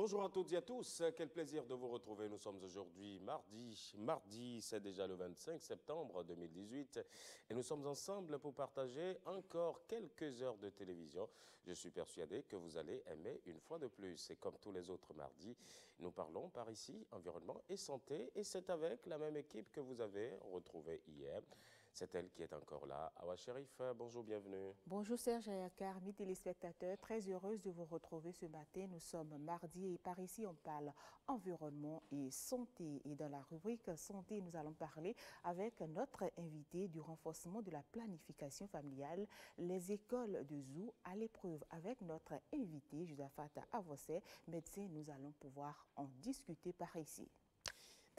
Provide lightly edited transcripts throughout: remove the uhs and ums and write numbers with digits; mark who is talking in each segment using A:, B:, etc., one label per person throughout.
A: Bonjour à toutes et à tous, quel plaisir de vous retrouver. Nous sommes aujourd'hui mardi. Mardi, c'est déjà le 25 septembre 2018 et nous sommes ensemble pour partager encore quelques heures de télévision. Je suis persuadé que vous allez aimer une fois de plus. Et comme tous les autres mardis, nous parlons par ici environnement et santé et c'est avec la même équipe que vous avez retrouvée hier. C'est elle qui est encore là. Awa Sherif, bonjour, bienvenue.
B: Bonjour Serge Ayakar, amis téléspectateurs, très heureuse de vous retrouver ce matin. Nous sommes mardi et par ici on parle environnement et santé. Et dans la rubrique santé, nous allons parler avec notre invité du renforcement de la planification familiale, les écoles de Zou à l'épreuve. Avec notre invité, Josaphat Avossé, médecin, nous allons pouvoir en discuter par ici.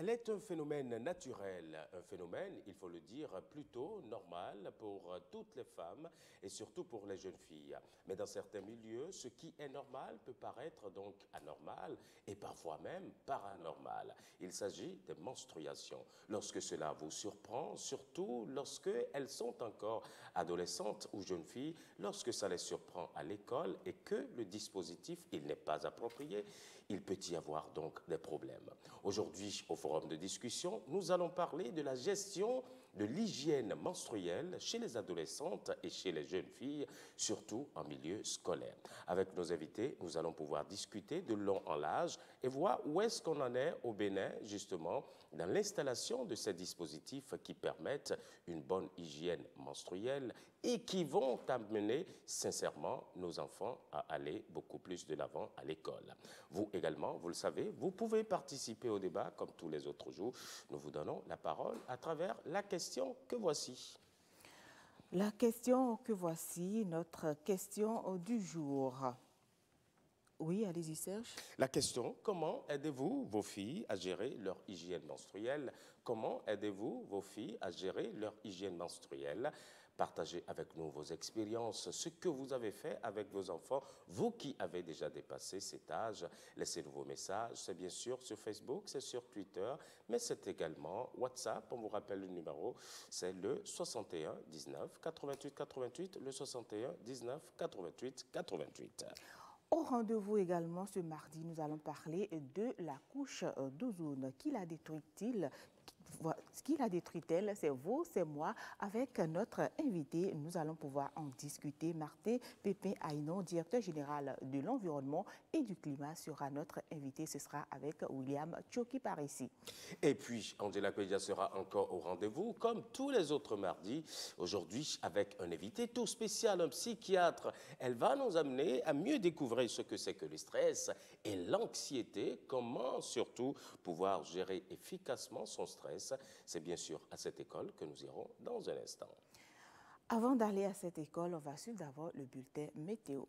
A: Elle est un phénomène naturel, un phénomène, il faut le dire, plutôt normal pour toutes les femmes et surtout pour les jeunes filles. Mais dans certains milieux, ce qui est normal peut paraître donc anormal et parfois même paranormal. Il s'agit des menstruations. Lorsque cela vous surprend, surtout lorsque elles sont encore adolescentes ou jeunes filles, lorsque ça les surprend à l'école et que le dispositif il n'est pas approprié, il peut y avoir donc des problèmes. Aujourd'hui, au forum de discussion, nous allons parler de la gestion de l'hygiène menstruelle chez les adolescentes et chez les jeunes filles, surtout en milieu scolaire. Avec nos invités, nous allons pouvoir discuter de long en large et voir où est-ce qu'on en est au Bénin, justement, dans l'installation de ces dispositifs qui permettent une bonne hygiène menstruelle et qui vont amener sincèrement nos enfants à aller beaucoup plus de l'avant à l'école. Vous également, vous le savez, vous pouvez participer au débat comme tous les autres jours. Nous vous donnons la parole à travers la question que voici.
B: La question que voici, notre question du jour. Oui, allez-y Serge.
A: La question, comment aidez-vous vos filles à gérer leur hygiène menstruelle? Comment aidez-vous vos filles à gérer leur hygiène menstruelle? Partagez avec nous vos expériences, ce que vous avez fait avec vos enfants, vous qui avez déjà dépassé cet âge. Laissez-nous vos messages, c'est bien sûr sur Facebook, c'est sur Twitter, mais c'est également WhatsApp. On vous rappelle le numéro, c'est le 61 19 88 88, le 61 19 88 88.
B: Au rendez-vous également ce mardi, nous allons parler de la couche d'ozone. Qui la détruit-il? Qui la détruit-elle? C'est vous, c'est moi. Avec notre invité, nous allons pouvoir en discuter. Martin Pépin Aynon, directeur général de l'environnement et du climat, sera notre invité. Ce sera avec William Tchoki par ici.
A: Et puis, Angela Kwedia sera encore au rendez-vous, comme tous les autres mardis. Aujourd'hui, avec un invité tout spécial, un psychiatre. Elle va nous amener à mieux découvrir ce que c'est que le stress et l'anxiété, comment surtout pouvoir gérer efficacement son stress. C'est bien sûr à cette école que nous irons dans un instant.
B: Avant d'aller à cette école, on va suivre d'abord le bulletin météo.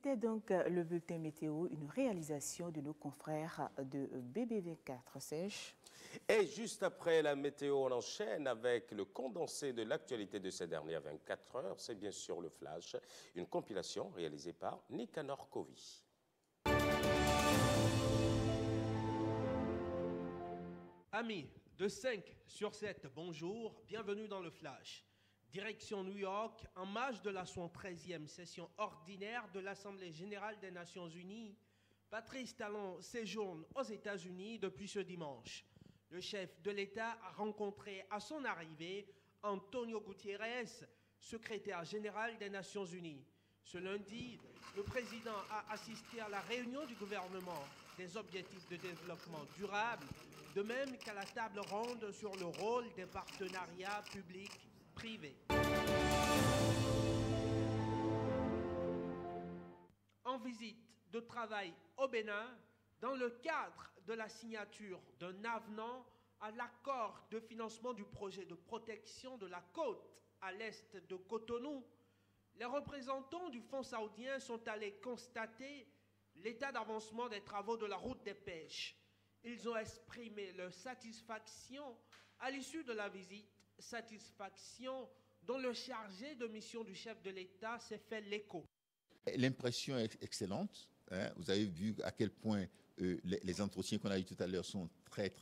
B: C'était donc le bulletin météo, une réalisation de nos confrères de BB24. Sèche.
A: Et juste après la météo, on enchaîne avec le condensé de l'actualité de ces dernières 24 heures. C'est bien sûr le Flash, une compilation réalisée par Nicanor Kovi.
C: Amis de 5 sur 7, bonjour, bienvenue dans le Flash. Direction New York, en marge de la 113e session ordinaire de l'Assemblée générale des Nations unies, Patrice Talon séjourne aux États-Unis depuis ce dimanche. Le chef de l'État a rencontré à son arrivée Antonio Guterres, secrétaire général des Nations unies. Ce lundi, le président a assisté à la réunion du gouvernement des objectifs de développement durable, de même qu'à la table ronde sur le rôle des partenariats publics-privés. En visite de travail au Bénin, dans le cadre de la signature d'un avenant à l'accord de financement du projet de protection de la côte à l'est de Cotonou, les représentants du Fonds saoudien sont allés constater l'état d'avancement des travaux de la route des pêches. Ils ont exprimé leur satisfaction à l'issue de la visite, satisfaction dont le chargé de mission du chef de l'État s'est fait l'écho.
D: L'impression est excellente. Hein. Vous avez vu à quel point les entretiens qu'on a eu tout à l'heure sont très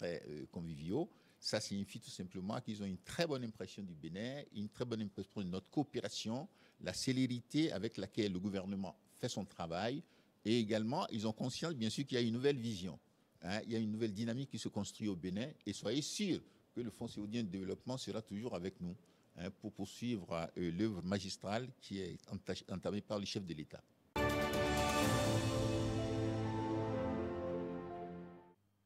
D: conviviaux. Ça signifie tout simplement qu'ils ont une très bonne impression du Bénin, une très bonne impression de notre coopération, la célérité avec laquelle le gouvernement fait son travail, et également ils ont conscience bien sûr qu'il y a une nouvelle vision. Hein, il y a une nouvelle dynamique qui se construit au Bénin, et soyez sûrs que le Fonds saoudien de développement sera toujours avec nous pour poursuivre l'œuvre magistrale qui est entamée par le chef de l'État.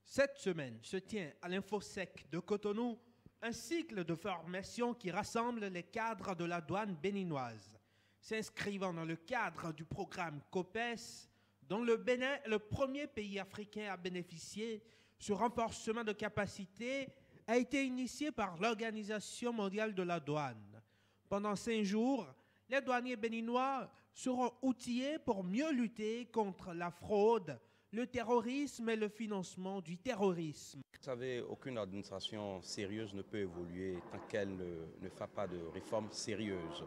C: Cette semaine se tient à l'Infosec de Cotonou un cycle de formation qui rassemble les cadres de la douane béninoise. S'inscrivant dans le cadre du programme COPES, dont le Bénin est le premier pays africain à bénéficier, ce renforcement de capacité a été initié par l'Organisation mondiale de la douane. Pendant 5 jours, les douaniers béninois seront outillés pour mieux lutter contre la fraude, le terrorisme et le financement du terrorisme.
E: Vous savez, aucune administration sérieuse ne peut évoluer tant qu'elle ne fait pas de réformes sérieuses.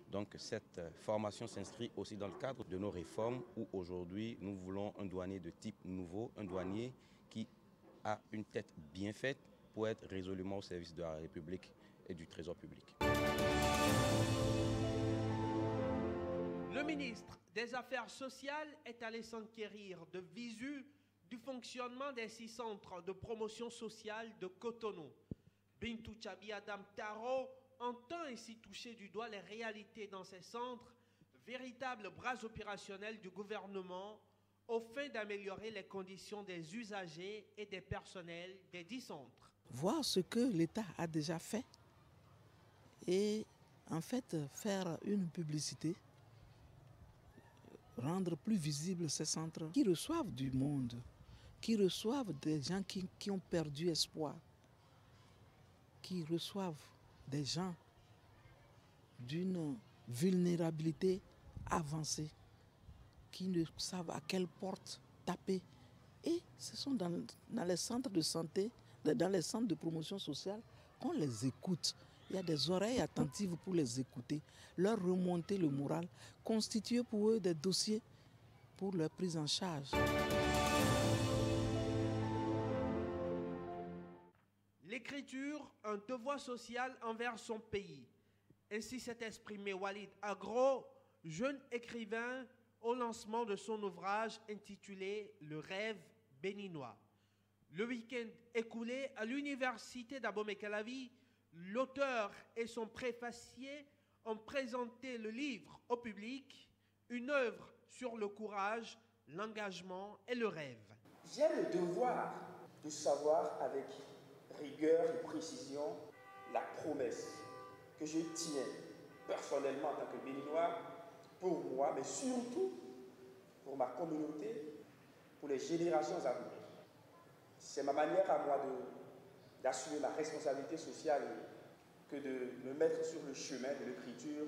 E: Donc cette formation s'inscrit aussi dans le cadre de nos réformes où aujourd'hui nous voulons un douanier de type nouveau, un douanier qui a une tête bien faite pour être résolument au service de la République et du Trésor public.
C: Le ministre des Affaires sociales est allé s'enquérir de visu du fonctionnement des 6 centres de promotion sociale de Cotonou. Bintou Tchabi Adam Taro entend ainsi toucher du doigt les réalités dans ces centres, véritables bras opérationnels du gouvernement, au fin d'améliorer les conditions des usagers et des personnels des 10 centres.
F: Voir ce que l'État a déjà fait et en fait faire une publicité, rendre plus visibles ces centres qui reçoivent du monde, qui reçoivent des gens qui ont perdu espoir, qui reçoivent des gens d'une vulnérabilité avancée, qui ne savent à quelle porte taper. Et ce sont dans les centres de santé, dans les centres de promotion sociale qu'on les écoute. Il y a des oreilles attentives pour les écouter, leur remonter le moral, constituer pour eux des dossiers pour leur prise en charge.
C: L'écriture, un devoir social envers son pays. Ainsi s'est exprimé Walid Agro, jeune écrivain, au lancement de son ouvrage intitulé « Le rêve béninois ». Le week-end écoulé à l'université d'Abomey-Calavi, l'auteur et son préfacier ont présenté le livre au public, une œuvre sur le courage, l'engagement et le rêve.
G: J'ai le devoir de savoir avec rigueur et précision la promesse que je tiens personnellement en tant que Béninois pour moi, mais surtout pour ma communauté, pour les générations à venir. C'est ma manière à moi d'assumer ma responsabilité sociale que de me mettre sur le chemin de l'écriture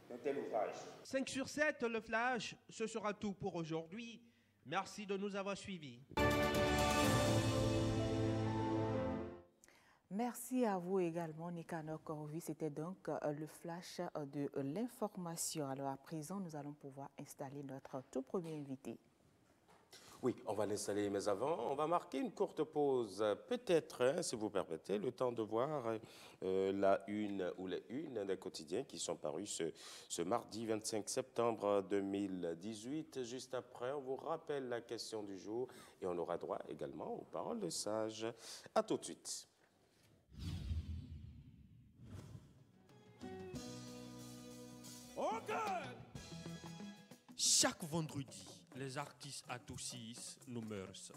G: d'un tel ouvrage.
C: 5 sur 7, le flash, ce sera tout pour aujourd'hui. Merci de nous avoir suivis.
B: Merci à vous également, Nicanor Corvi. C'était donc le flash de l'information. Alors à présent, nous allons pouvoir installer notre tout premier invité.
A: Oui, on va l'installer, mais avant, on va marquer une courte pause. Peut-être, hein, si vous permettez, le temps de voir la une ou les unes des quotidiens qui sont parus ce mardi 25 septembre 2018. Juste après, on vous rappelle la question du jour et on aura droit également aux paroles de sages. À tout de suite.
H: Chaque vendredi, les artistes adoucissent nos mœurs.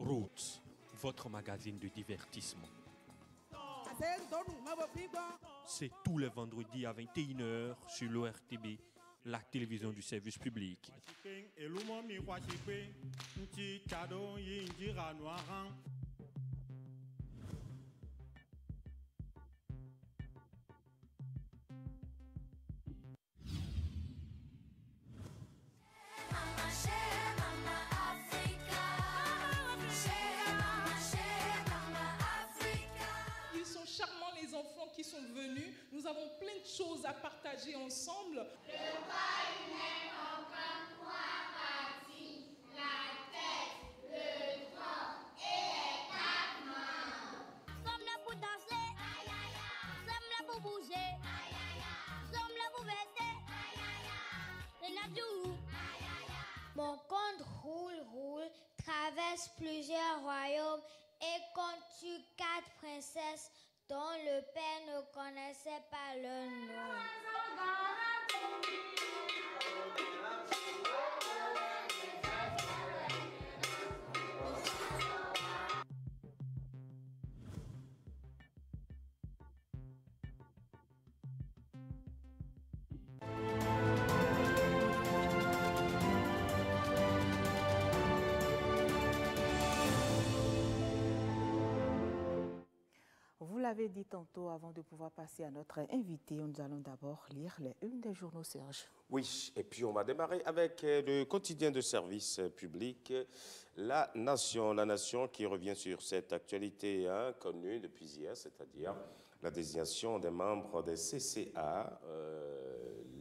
H: Roots, votre magazine de divertissement. C'est tous les vendredis à 21h sur l'ORTB, la télévision du service public.
I: Ils sont charmants, les enfants qui sont venus. Nous avons plein de choses à partager ensemble.
J: Sommes là pour danser, sommes là pour bouger, sommes là pour baiser, et la doux. Mon conte roule, traverse plusieurs royaumes et compte sur 4 princesses dont le père ne connaissait pas le nom.
B: Vous l'avez dit tantôt, avant de pouvoir passer à notre invité, nous allons d'abord lire les unes des journaux, Serge.
A: Oui, et puis on va démarrer avec le quotidien de service public, La Nation qui revient sur cette actualité connue depuis hier, c'est-à-dire la désignation des membres des CCA.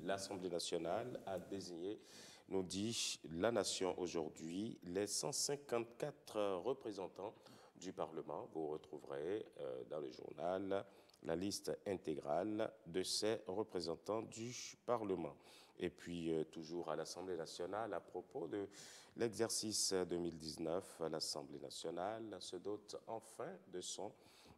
A: L'Assemblée nationale a désigné, nous dit La Nation aujourd'hui, les 154 représentants du Parlement. Vous retrouverez dans le journal la liste intégrale de ces représentants du Parlement. Et puis, toujours à l'Assemblée nationale, à propos de l'exercice 2019, l'Assemblée nationale se dote enfin de son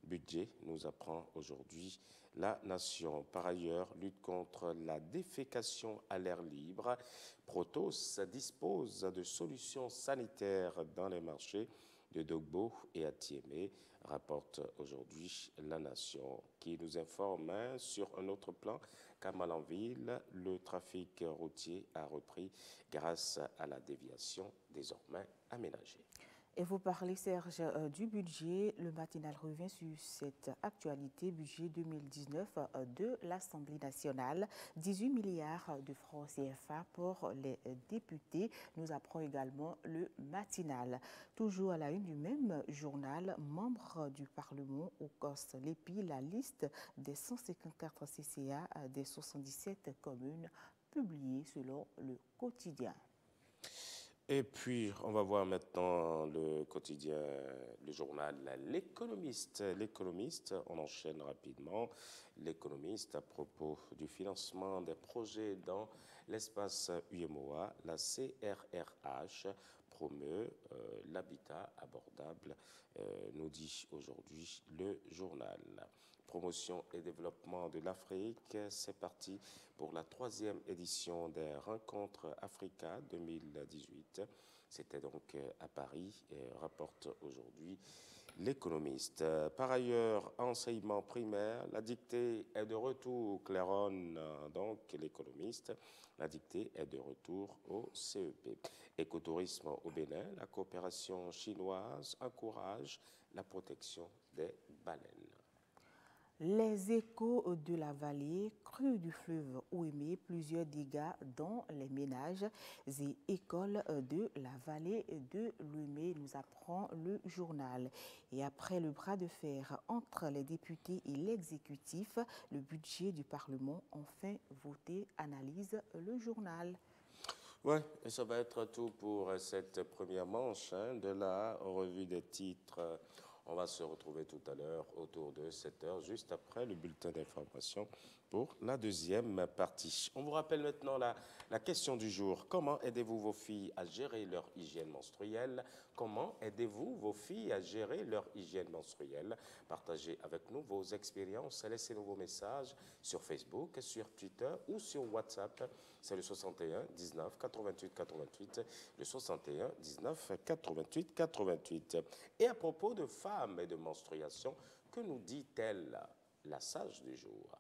A: budget, nous apprend aujourd'hui La Nation. Par ailleurs, lutte contre la défécation à l'air libre. Protos dispose de solutions sanitaires dans les marchés de Dogbo et à Thiémé, rapporte aujourd'hui La Nation, qui nous informe sur un autre plan qu'à Malanville, le trafic routier a repris grâce à la déviation désormais aménagée.
B: Et vous parlez, Serge, du budget. Le matinal revient sur cette actualité, budget 2019 de l'Assemblée nationale. 18 milliards de francs CFA pour les députés, nous apprend également le matinal. Toujours à la une du même journal, membres du Parlement au Corse l'EPI, la liste des 154 CCA des 77 communes publiée selon le quotidien.
A: Et puis, on va voir maintenant le quotidien, le journal L'Économiste. L'Économiste, on enchaîne rapidement. L'Économiste, à propos du financement des projets dans l'espace UMOA, la CRRH promeut l'habitat abordable, nous dit aujourd'hui le journal. promotion et développement de l'Afrique. C'est parti pour la 3e édition des Rencontres Africa 2018. C'était donc à Paris, et rapporte aujourd'hui l'économiste. Par ailleurs, enseignement primaire, la dictée est de retour, claironne donc l'économiste. La dictée est de retour au CEP. Écotourisme au Bénin, la coopération chinoise encourage la protection des baleines.
B: Les échos de la vallée, crue du fleuve Ouémé, plusieurs dégâts dans les ménages et écoles de la vallée de l'Ouémé, nous apprend le journal. Et après le bras de fer entre les députés et l'exécutif, le budget du Parlement enfin voté, analyse le journal.
A: Oui, et ça va être tout pour cette première manche de la revue des titres. On va se retrouver tout à l'heure autour de 7 heures, juste après le bulletin d'information pour la deuxième partie. On vous rappelle maintenant la question du jour. Comment aidez-vous vos filles à gérer leur hygiène menstruelle? Comment aidez-vous vos filles à gérer leur hygiène menstruelle? Partagez avec nous vos expériences. Laissez-nous vos messages sur Facebook, sur Twitter ou sur WhatsApp. C'est le 61 19 88 88, le 61 19 88 88. Et à propos de femmes et de menstruation, que nous dit-elle la sage du jour?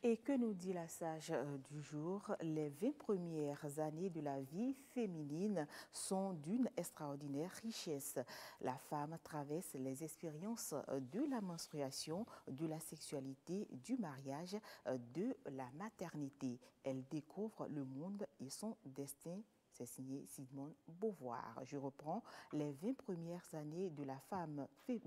B: Et que nous dit la sage du jour? Les 20 premières années de la vie féminine sont d'une extraordinaire richesse. La femme traverse les expériences de la menstruation, de la sexualité, du mariage, de la maternité. Elle découvre le monde et son destin. C'est signé Simone Beauvoir. Je reprends. Les 20 premières années de la vie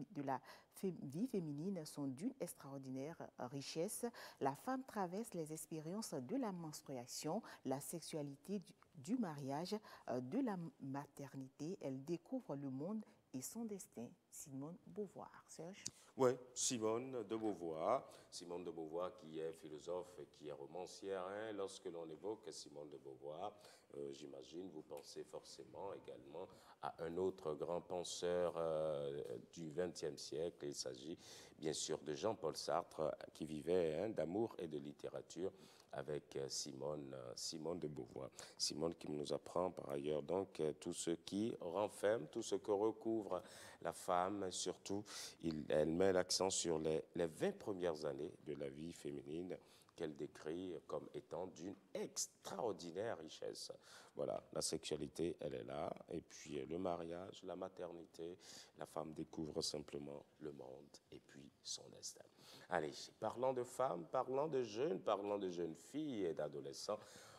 B: féminine sont d'une extraordinaire richesse. La femme traverse les expériences de la menstruation, la sexualité, du mariage, de la maternité. Elle découvre le monde et son destin. Simone Beauvoir. Serge?
A: Oui, Simone de Beauvoir. Simone de Beauvoir qui est philosophe et qui est romancière. Lorsque l'on évoque Simone de Beauvoir, j'imagine, vous pensez forcément également à un autre grand penseur du XXe siècle. Il s'agit bien sûr de Jean-Paul Sartre qui vivait d'amour et de littérature avec Simone de Beauvoir. Simone qui nous apprend par ailleurs donc tout ce qui renferme, tout ce que recouvre la femme. Surtout, elle met l'accent sur les 20 premières années de la vie féminine qu'elle décrit comme étant d'une extraordinaire richesse. Voilà, la sexualité, elle est là. Et puis le mariage, la maternité, la femme découvre simplement le monde et puis son destin. Allez, parlant de femmes, parlant de jeunes filles et d'adolescents,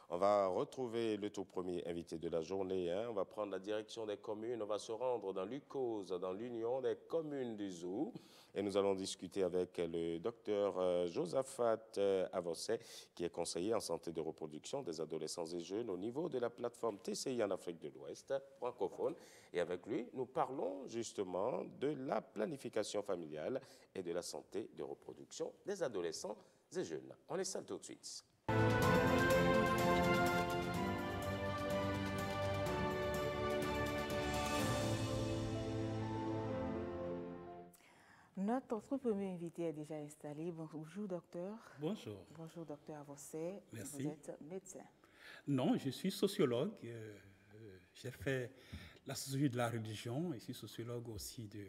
A: on va retrouver le tout premier invité de la journée. On va prendre la direction des communes. On va se rendre dans l'UCOS, dans l'Union des communes du Zou. Et nous allons discuter avec le docteur Josaphat Avosset, qui est conseiller en santé de reproduction des adolescents et jeunes au niveau de la plateforme TCI en Afrique de l'Ouest, francophone. Et avec lui, nous parlons justement de la planification familiale et de la santé de reproduction des adolescents et jeunes. On les salue tout de suite.
B: Notre premier invité est déjà installé. Bonjour, docteur.
K: Bonjour.
B: Bonjour, docteur Avosset.
K: Merci.
B: Vous êtes médecin?
K: Non, je suis sociologue. J'ai fait la sociologie de la religion et je suis sociologue aussi de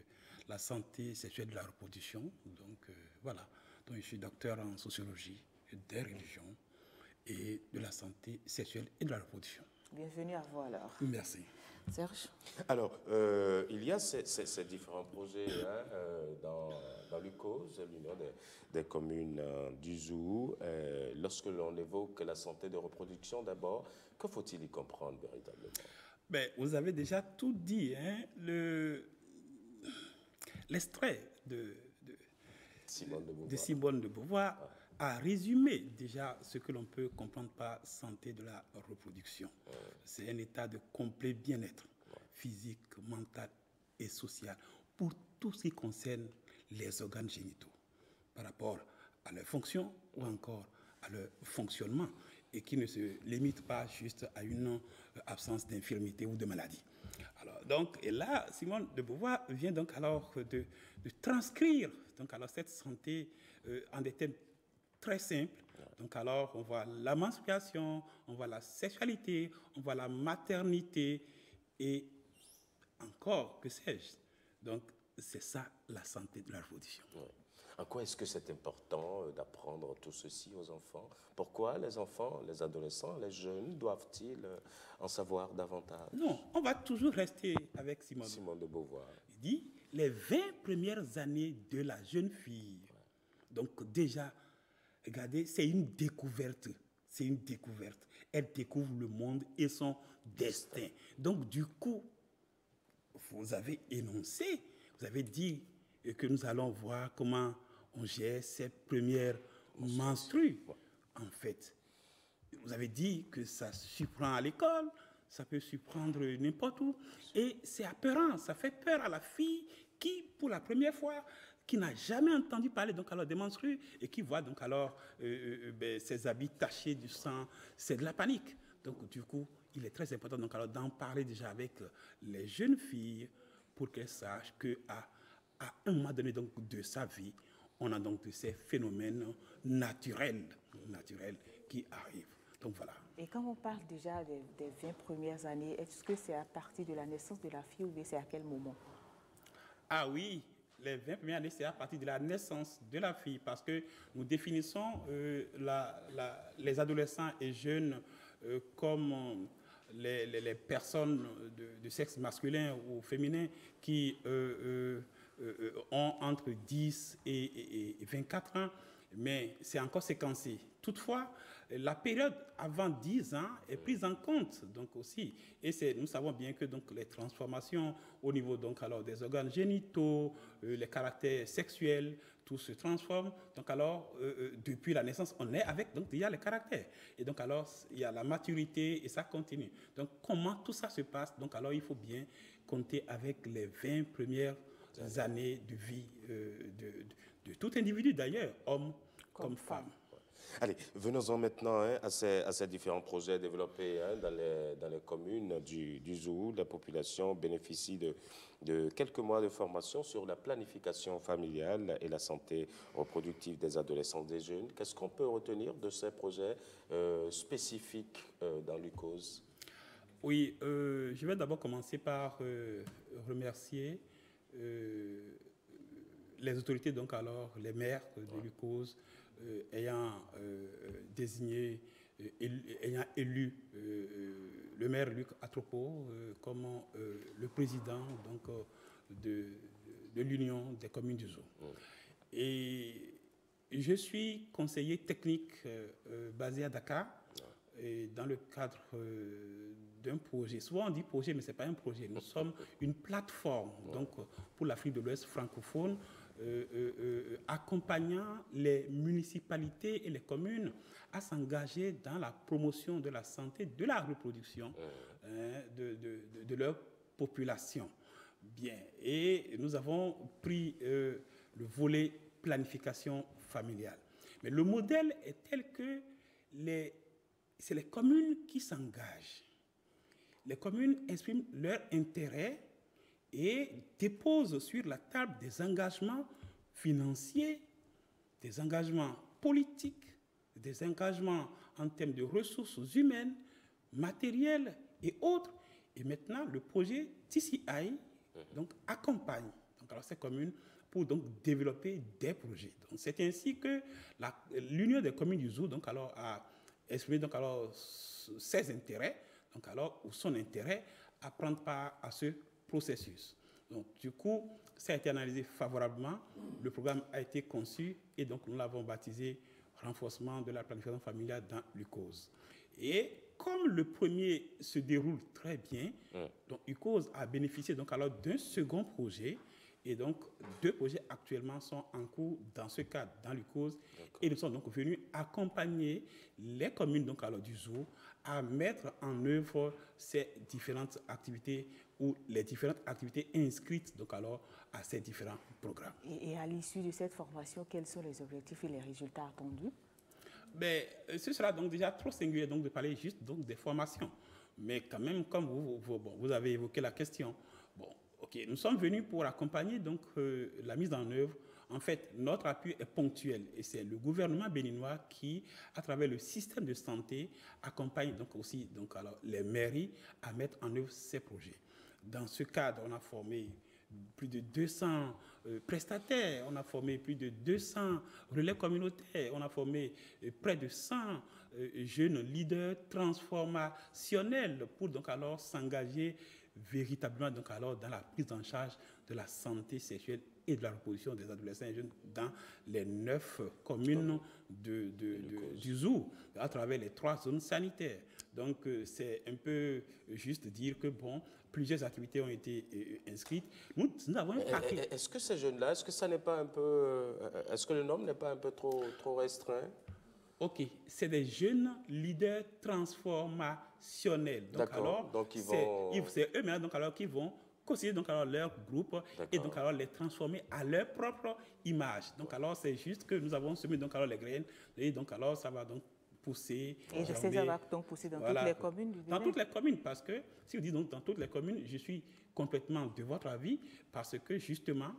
K: la santé sexuelle de la reproduction. Donc, voilà. Donc, je suis docteur en sociologie des religions et de la santé sexuelle et de la reproduction.
B: Bienvenue à vous alors.
K: Merci.
B: Serge?
A: Alors, il y a ces différents projets dans l'UCOS, l'Union des communes du Zou. Lorsque l'on évoque la santé de reproduction, d'abord, que faut-il y comprendre véritablement?
K: Ben, vous avez déjà tout dit. L'extrait de Simone de Beauvoir a résumé déjà ce que l'on peut comprendre par santé de la reproduction. C'est un état de complet bien-être physique, mental et social pour tout ce qui concerne les organes génitaux par rapport à leur fonction ou encore à leur fonctionnement et qui ne se limite pas juste à une absence d'infirmité ou de maladie. Alors, donc, et là, Simone de Beauvoir vient donc alors de transcrire donc alors cette santé en des thèmes très simples. Donc alors, on voit la menstruation, on voit la sexualité, on voit la maternité et encore, que sais-je. Donc, c'est ça la santé de la reproduction.
A: Ouais. En quoi est-ce que c'est important d'apprendre tout ceci aux enfants? Pourquoi les enfants, les adolescents, les jeunes doivent-ils en savoir davantage?
K: Non, on va toujours rester avec Simone
A: de Beauvoir.
K: Il dit les 20 premières années de la jeune fille. Donc déjà, regardez, c'est une découverte. C'est une découverte. Elle découvre le monde et son destin. Donc du coup, vous avez énoncé, vous avez dit que nous allons voir comment on gère ces premières menstrues. En fait, vous avez dit que ça surprend à l'école, ça peut surprendre n'importe où, et c'est apeurant, ça fait peur à la fille qui, pour la première fois, qui n'a jamais entendu parler donc alors des menstrues et qui voit donc alors ses habits tachés du sang, c'est de la panique. Donc du coup, il est très important donc alors d'en parler déjà avec les jeunes filles pour qu'elles sachent qu'à un moment donné donc de sa vie, on a donc ces phénomènes naturels qui arrivent. Donc voilà.
B: Et quand on parle déjà des 20 premières années, est-ce que c'est à partir de la naissance de la fille ou bien c'est à quel moment?
K: Ah oui, les 20 premières années, c'est à partir de la naissance de la fille, parce que nous définissons les adolescents et jeunes comme les personnes de sexe masculin ou féminin qui ont entre 10 et 24 ans, mais c'est encore séquencé. Toutefois, la période avant 10 ans est prise en compte donc aussi. Et nous savons bien que donc, les transformations au niveau donc, alors, des organes génitaux, les caractères sexuels, tout se transforme. Donc alors, depuis la naissance, on est avec donc, il y a les caractères. Et donc alors, il y a la maturité et ça continue. Donc comment tout ça se passe? Donc alors, il faut bien compter avec les 20 premières années de vie de tout individu d'ailleurs, homme comme femme.
A: Allez, venons-en maintenant à ces différents projets développés dans les communes du Zou. La population bénéficie de quelques mois de formation sur la planification familiale et la santé reproductive des adolescents et des jeunes. Qu'est-ce qu'on peut retenir de ces projets spécifiques dans l'UCOS?
K: Oui, je vais d'abord commencer par remercier les autorités, donc alors les maires de l'UCOS, ayant désigné, ayant élu le maire Luc Atropo comme le président donc, de l'Union des communes du Zou. Et je suis conseiller technique basé à Dakar et dans le cadre d'un projet. Souvent on dit projet, mais ce n'est pas un projet. Nous sommes une plateforme donc, pour l'Afrique de l'Ouest francophone accompagnant les municipalités et les communes à s'engager dans la promotion de la santé, de la reproduction de leur population. Bien. Et nous avons pris le volet planification familiale. Mais le modèle est tel que c'est les communes qui s'engagent. Les communes expriment leur intérêt et déposent sur la table des engagements financiers, des engagements politiques, des engagements en termes de ressources humaines, matérielles et autres. Et maintenant, le projet TCI donc, accompagne donc, alors, ces communes pour donc, développer des projets. C'est ainsi que l'Union des communes du Zou donc, alors, a exprimé donc, alors, ses intérêts, donc, alors, ou son intérêt à prendre part à ce processus. Donc, du coup, ça a été analysé favorablement. Le programme a été conçu et donc nous l'avons baptisé renforcement de la planification familiale dans l'UCOS. Et comme le premier se déroule très bien, donc UCOS a bénéficié donc alors d'un second projet. Et donc, 2 projets actuellement sont en cours dans ce cadre, dans l'UCOS. Et nous sommes donc venus accompagner les communes donc alors, du Zou à mettre en œuvre ces différentes activités ou les différentes activités inscrites donc alors, à ces différents programmes.
B: Et à l'issue de cette formation, quels sont les objectifs et les résultats attendus?
K: Mais ce sera donc déjà trop singulier donc, de parler juste donc, des formations. Mais quand même, comme vous avez évoqué la question, bon, ok, nous sommes venus pour accompagner donc, la mise en œuvre. En fait, notre appui est ponctuel et c'est le gouvernement béninois qui, à travers le système de santé, accompagne donc aussi donc, alors, les mairies à mettre en œuvre ces projets. Dans ce cadre, on a formé plus de 200 prestataires, on a formé plus de 200 relais communautaires, on a formé près de 100 jeunes leaders transformationnels pour donc alors s'engager véritablement donc alors dans la prise en charge de la santé sexuelle et de la reproduction des adolescents et jeunes dans les 9 communes du ZOU, à travers les 3 zones sanitaires. Donc, c'est un peu juste dire que, bon, plusieurs activités ont été inscrites. Nous avons un paquet.
A: Est-ce que ces jeunes-là, est-ce que ça n'est pas un peu... Est-ce que le nombre n'est pas un peu trop restreint?
K: OK, c'est des jeunes leaders transformationnels. Donc, alors,
A: donc ils vont...
K: c'est eux-mêmes donc, alors, qui vont constituer donc, alors, leur groupe et donc, alors, les transformer à leur propre image. Donc, alors, c'est juste que nous avons semé donc, alors, les graines et donc, alors, ça va donc pousser.
B: Et ça va donc pousser dans toutes les communes du Bénin?
K: Dans toutes les communes, parce que, si vous dites donc dans toutes les communes, je suis complètement de votre avis, parce que, justement,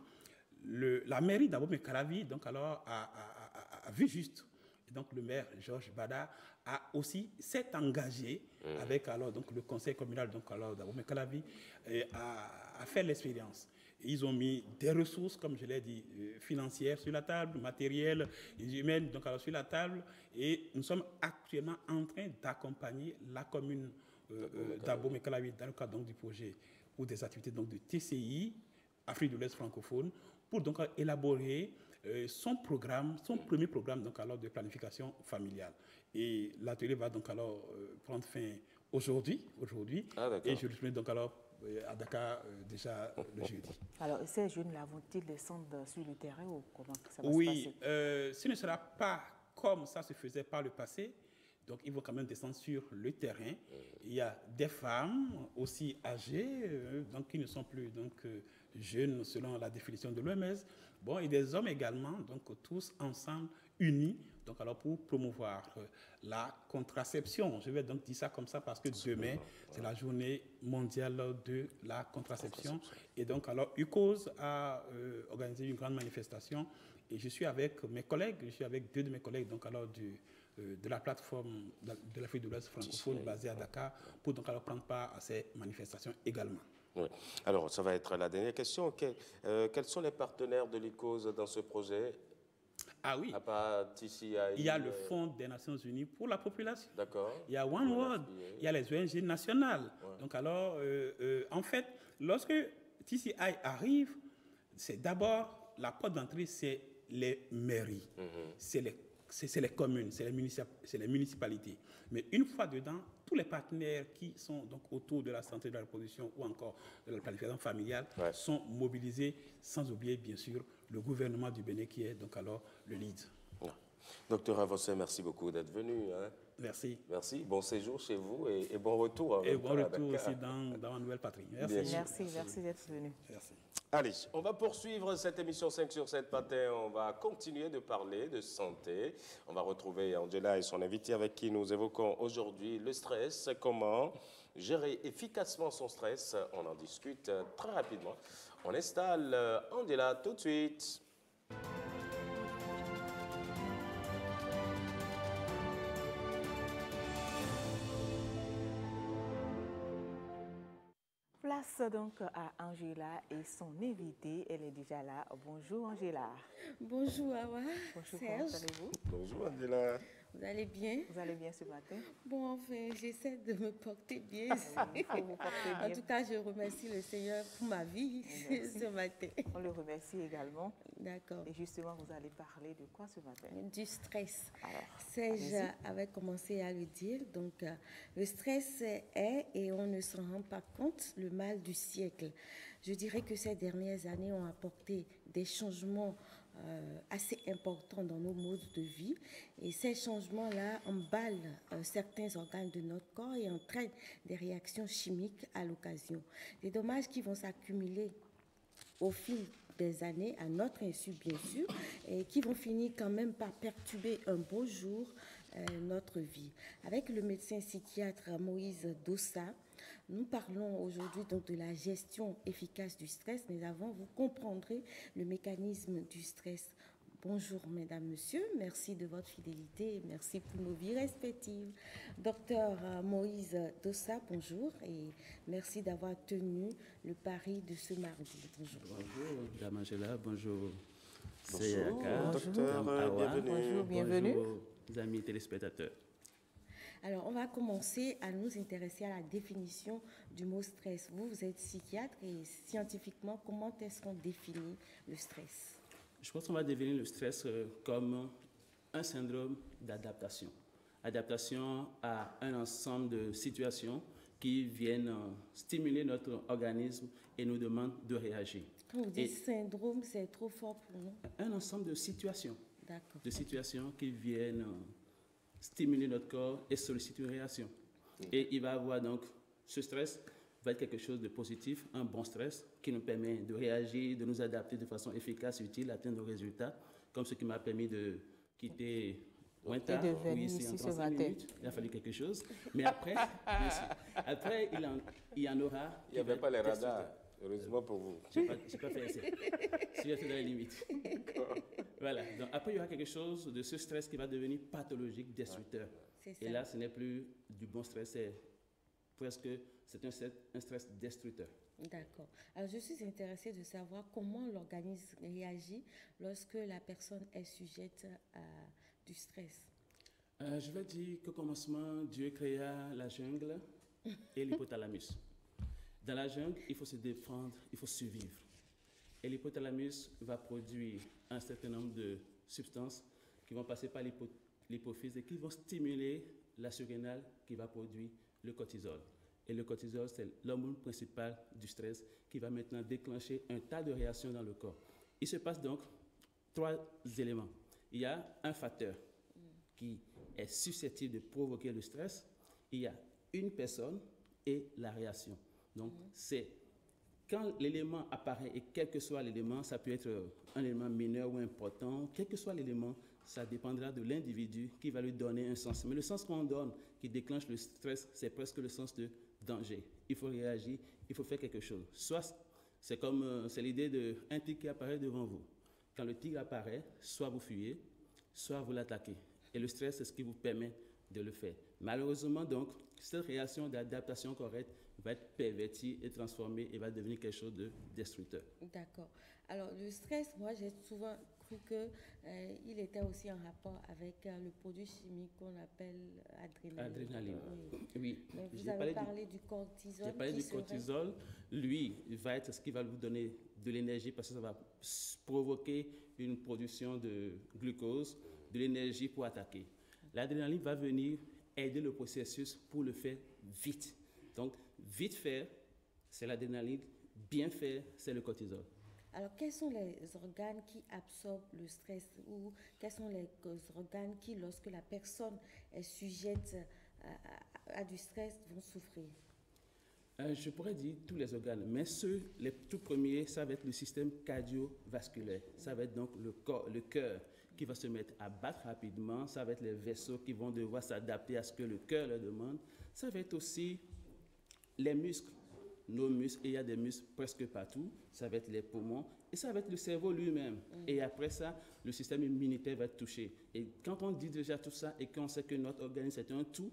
K: la mairie d'Abomey-Calavi, donc, alors, a vu juste. Et donc, le maire, Georges Bada, s'est engagé avec alors, donc, le conseil communal d'Abomey-Calavi à faire l'expérience. Ils ont mis des ressources, comme je l'ai dit, financières sur la table, matérielles et humaines donc, alors, sur la table. Et nous sommes actuellement en train d'accompagner la commune d'Abomey-Calavi dans le cadre donc, du projet ou des activités donc, de TCI, Afrique de l'Ouest francophone, pour donc élaborer son programme, son premier programme donc, alors, de planification familiale. Et l'atelier va donc alors prendre fin aujourd'hui et je le soumets donc alors à Dakar déjà le jeudi.
B: Alors, ces jeunes-là vont-ils descendre sur le terrain ou comment ça va se passer?
K: Oui, ce ne sera pas comme ça se faisait par le passé. Donc, ils vont quand même descendre sur le terrain. Il y a des femmes aussi âgées, donc qui ne sont plus donc, jeunes selon la définition de l'OMS. Bon, et des hommes également, donc tous ensemble, unis, donc alors pour promouvoir la contraception. Je vais donc dire ça comme ça parce que demain, c'est la journée mondiale de la contraception. Et donc alors, UCOS a organisé une grande manifestation et je suis avec mes collègues, je suis avec 2 de mes collègues, donc alors de la plateforme de l'Afrique de l'Ouest francophone basée à Dakar pour donc alors prendre part à ces manifestations également.
A: Oui. Alors, ça va être la dernière question. Quels sont les partenaires de l'ICOS dans ce projet?
K: Ah oui.
A: À part TCI,
K: il y a le Fonds des Nations Unies pour la population.
A: D'accord.
K: Il y a One World. Il y a les ONG nationales. Ouais. Donc alors, en fait, lorsque TCI arrive, c'est d'abord, la porte d'entrée, c'est les mairies. C'est les communes, c'est les municipalités. Mais une fois dedans, tous les partenaires qui sont donc autour de la santé de la reproduction ou encore de la planification familiale sont mobilisés, sans oublier bien sûr le gouvernement du Bénin qui est donc alors le lead.
A: Docteur Avossé, merci beaucoup d'être venu. Hein.
K: Merci.
A: Merci. Bon séjour chez vous et bon retour.
K: Et bon retour aussi dans la nouvelle patrie. Merci.
B: Merci d'être venu.
K: Merci.
A: Allez, on va poursuivre cette émission 5 sur 7 matin. On va continuer de parler de santé. On va retrouver Angela et son invité avec qui nous évoquons aujourd'hui le stress. Comment gérer efficacement son stress? On en discute très rapidement. On installe Angela tout de suite.
B: Place donc à Angela et son invité. Elle est déjà là. Bonjour Angela.
L: Bonjour Awa.
B: Bonjour, comment allez-vous?
A: Bonjour Angela.
L: Vous allez bien?
B: Vous allez bien ce matin?
L: Bon, enfin, j'essaie de me porter bien. En tout cas, je remercie le Seigneur pour ma vie ce matin.
B: On le remercie également.
L: D'accord.
B: Et justement, vous allez parler de quoi ce matin?
L: Du stress.
B: Alors,
L: Serge avait commencé à le dire. Donc, le stress est, et on ne s'en rend pas compte, le mal du siècle. Je dirais que ces dernières années ont apporté des changements assez importants dans nos modes de vie. Et ces changements-là emballent certains organes de notre corps et entraînent des réactions chimiques à l'occasion. Des dommages qui vont s'accumuler au fil des années, à notre insu bien sûr, et qui vont finir quand même par perturber un beau jour notre vie. Avec le médecin psychiatre Moïse Dossa, nous parlons aujourd'hui donc de la gestion efficace du stress, mais avant, vous comprendrez le mécanisme du stress. Bonjour, mesdames, messieurs. Merci de votre fidélité et merci pour nos vies respectives. Docteur Moïse Dossa, bonjour et merci d'avoir tenu le pari de ce mardi. Bonjour.
M: Bonjour, Dame Angela. Bonjour,
A: Bonjour, docteur. Bienvenue.
B: Bonjour, bienvenue.
M: Bonjour, amis téléspectateurs.
L: Alors, on va commencer à nous intéresser à la définition du mot stress. Vous êtes psychiatre et scientifiquement, comment est-ce qu'on définit le stress?
M: Je pense qu'on va définir le stress comme un syndrome d'adaptation. Adaptation à un ensemble de situations qui viennent stimuler notre organisme et nous demandent de réagir.
L: Quand vous dites syndrome, c'est trop fort pour nous?
M: Un ensemble de situations.
L: D'accord.
M: De situations qui viennent stimuler notre corps et solliciter une réaction. Et il va avoir donc ce stress va être quelque chose de positif, un bon stress qui nous permet de réagir, de nous adapter de façon efficace, utile, atteindre nos résultats, comme ce qui m'a permis de quitter Ouinta, ici en 35 minutes. Il a fallu quelque chose. Mais après, après il y en aura.
A: Il n'y avait pas les radars, heureusement pour vous.
M: Je n'ai pas fait essai. Si j'étais dans les limites. Voilà. Donc après, il y aura quelque chose de ce stress qui va devenir pathologique, destructeur. Et là, ce n'est plus du bon stress, c'est presque... C'est un stress destructeur.
L: D'accord. Alors, je suis intéressée de savoir comment l'organisme réagit lorsque la personne est sujette à du stress.
M: Je vais dire qu'au commencement, Dieu créa la jungle et l'hypothalamus. Dans la jungle, il faut se défendre, il faut survivre. Et l'hypothalamus va produire un certain nombre de substances qui vont passer par l'hypophyse et qui vont stimuler la surrénale qui va produire le cortisol. Et le cortisol, c'est l'hormone principal du stress qui va maintenant déclencher un tas de réactions dans le corps. Il se passe donc 3 éléments. Il y a un facteur qui est susceptible de provoquer le stress. Il y a une personne et la réaction. Donc, c'est quand l'élément apparaît, et quel que soit l'élément, ça peut être un élément mineur ou important, quel que soit l'élément, ça dépendra de l'individu qui va lui donner un sens. Mais le sens qu'on donne, qui déclenche le stress, c'est presque le sens de danger. Il faut réagir, il faut faire quelque chose. Soit c'est l'idée d'un tigre qui apparaît devant vous. Quand le tigre apparaît, soit vous fuyez, soit vous l'attaquez. Et le stress, c'est ce qui vous permet de le faire. Malheureusement, donc, cette réaction d'adaptation correcte va être pervertie et transformée et va devenir quelque chose de destructeur.
L: D'accord. Alors, le stress, moi, j'ai souvent cru qu'il était aussi en rapport avec le produit chimique qu'on appelle adrénaline.
M: Adrénaline, oui.
L: Mais vous avez parlé du cortisol.
M: J'ai parlé du cortisol. Lui, il va être ce qui va vous donner de l'énergie parce que ça va provoquer une production de glucose, de l'énergie pour attaquer. L'adrénaline va venir aider le processus pour le faire vite. Donc, vite faire, c'est l'adrénaline. Bien faire, c'est le cortisol.
L: Alors, quels sont les organes qui absorbent le stress ou quels sont les organes qui, lorsque la personne est sujette à du stress, vont souffrir?
M: Je pourrais dire tous les organes, mais les tout premiers, ça va être le système cardiovasculaire. Ça va être donc le cœur qui va se mettre à battre rapidement. Ça va être les vaisseaux qui vont devoir s'adapter à ce que le cœur leur demande. Ça va être aussi les muscles. Nos muscles, et il y a des muscles presque partout, ça va être les poumons, et ça va être le cerveau lui-même. Et après ça, le système immunitaire va être touché. Et quand on dit déjà tout ça, et qu'on sait que notre organisme est un tout,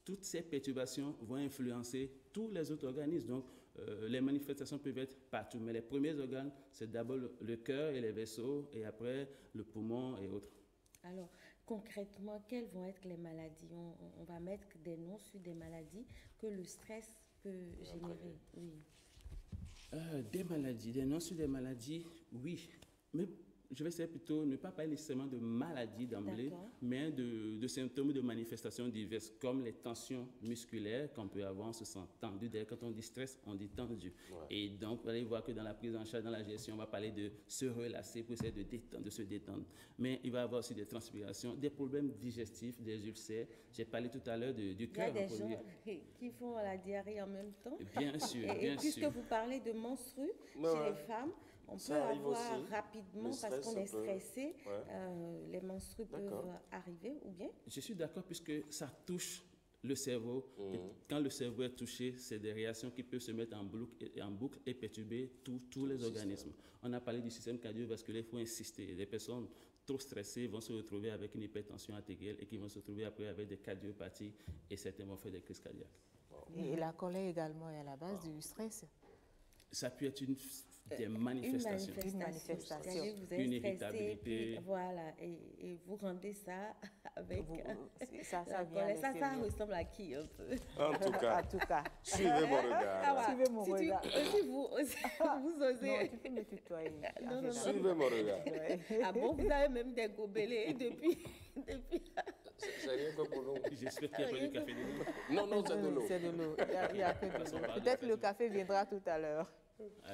M: toutes ces perturbations vont influencer tous les autres organismes. Donc, les manifestations peuvent être partout, mais les premiers organes, c'est d'abord le cœur et les vaisseaux, et après le poumon et autres.
L: Alors, concrètement, quelles vont être les maladies? On va mettre des noms sur des maladies que le stress peut générer. Oui.
M: Des maladies, des noms sur des maladies, oui. Mais je vais essayer plutôt ne pas parler nécessairement de maladies d'emblée, mais de symptômes de manifestations diverses, comme les tensions musculaires qu'on peut avoir, on se sent tendu. D'ailleurs, quand on dit stress, on dit tendu. Ouais. Et donc, vous allez voir que dans la prise en charge, dans la gestion, on va parler de se relâcher pour essayer de se détendre. Mais il va y avoir aussi des transpirations, des problèmes digestifs, des ulcères. J'ai parlé tout à l'heure du cœur.
L: Il y a des gens qui font la diarrhée en même temps.
M: Bien sûr,
L: et puisque vous parlez de menstrues chez les femmes, On
A: Ça
L: peut
A: arrive
L: avoir
A: aussi.
L: rapidement,
A: Le
L: parce
A: stress,
L: qu'on
A: ça
L: est
A: peut-
L: stressé,
A: Ouais.
L: les menstrues
A: D'accord.
L: peuvent arriver, ou bien?
M: Je suis d'accord puisque ça touche le cerveau. Et quand le cerveau est touché, c'est des réactions qui peuvent se mettre en boucle et perturber tous les organismes. On a parlé du système cardiovasculaire, il faut insister. Les personnes trop stressées vont se retrouver avec une hypertension artérielle et qui vont se retrouver après avec des cardiopathies et certains vont faire des crises cardiaques.
B: Et la colère également est à la base du stress.
M: Ça peut être des manifestations.
L: Une
B: manifestation.
L: C'est-à-dire que vous
M: Une
L: êtes stressé,
M: irritabilité.
L: puis voilà, et vous rendez ça avec
B: ça
L: la
B: vient
L: colère. Ça
B: l'extérieur.
L: ressemble à qui un peu?
A: En tout cas,
B: En tout cas.
A: suivez mon regard.
L: Ah, voilà.
B: Suivez mon
L: Si
B: regard.
L: Si vous osez.
B: Non, tu peux me tutoyer.
L: Non, non,
A: Suivez mon regard.
L: Ah bon, vous avez même des gobelets depuis.
A: C'est rien que pour nous.
M: J'espère qu'il n'y a pas de café de l'eau.
A: Non, non, c'est de l'eau.
B: C'est de l'eau. Il y a que de l'eau. Peut-être le café viendra tout à l'heure.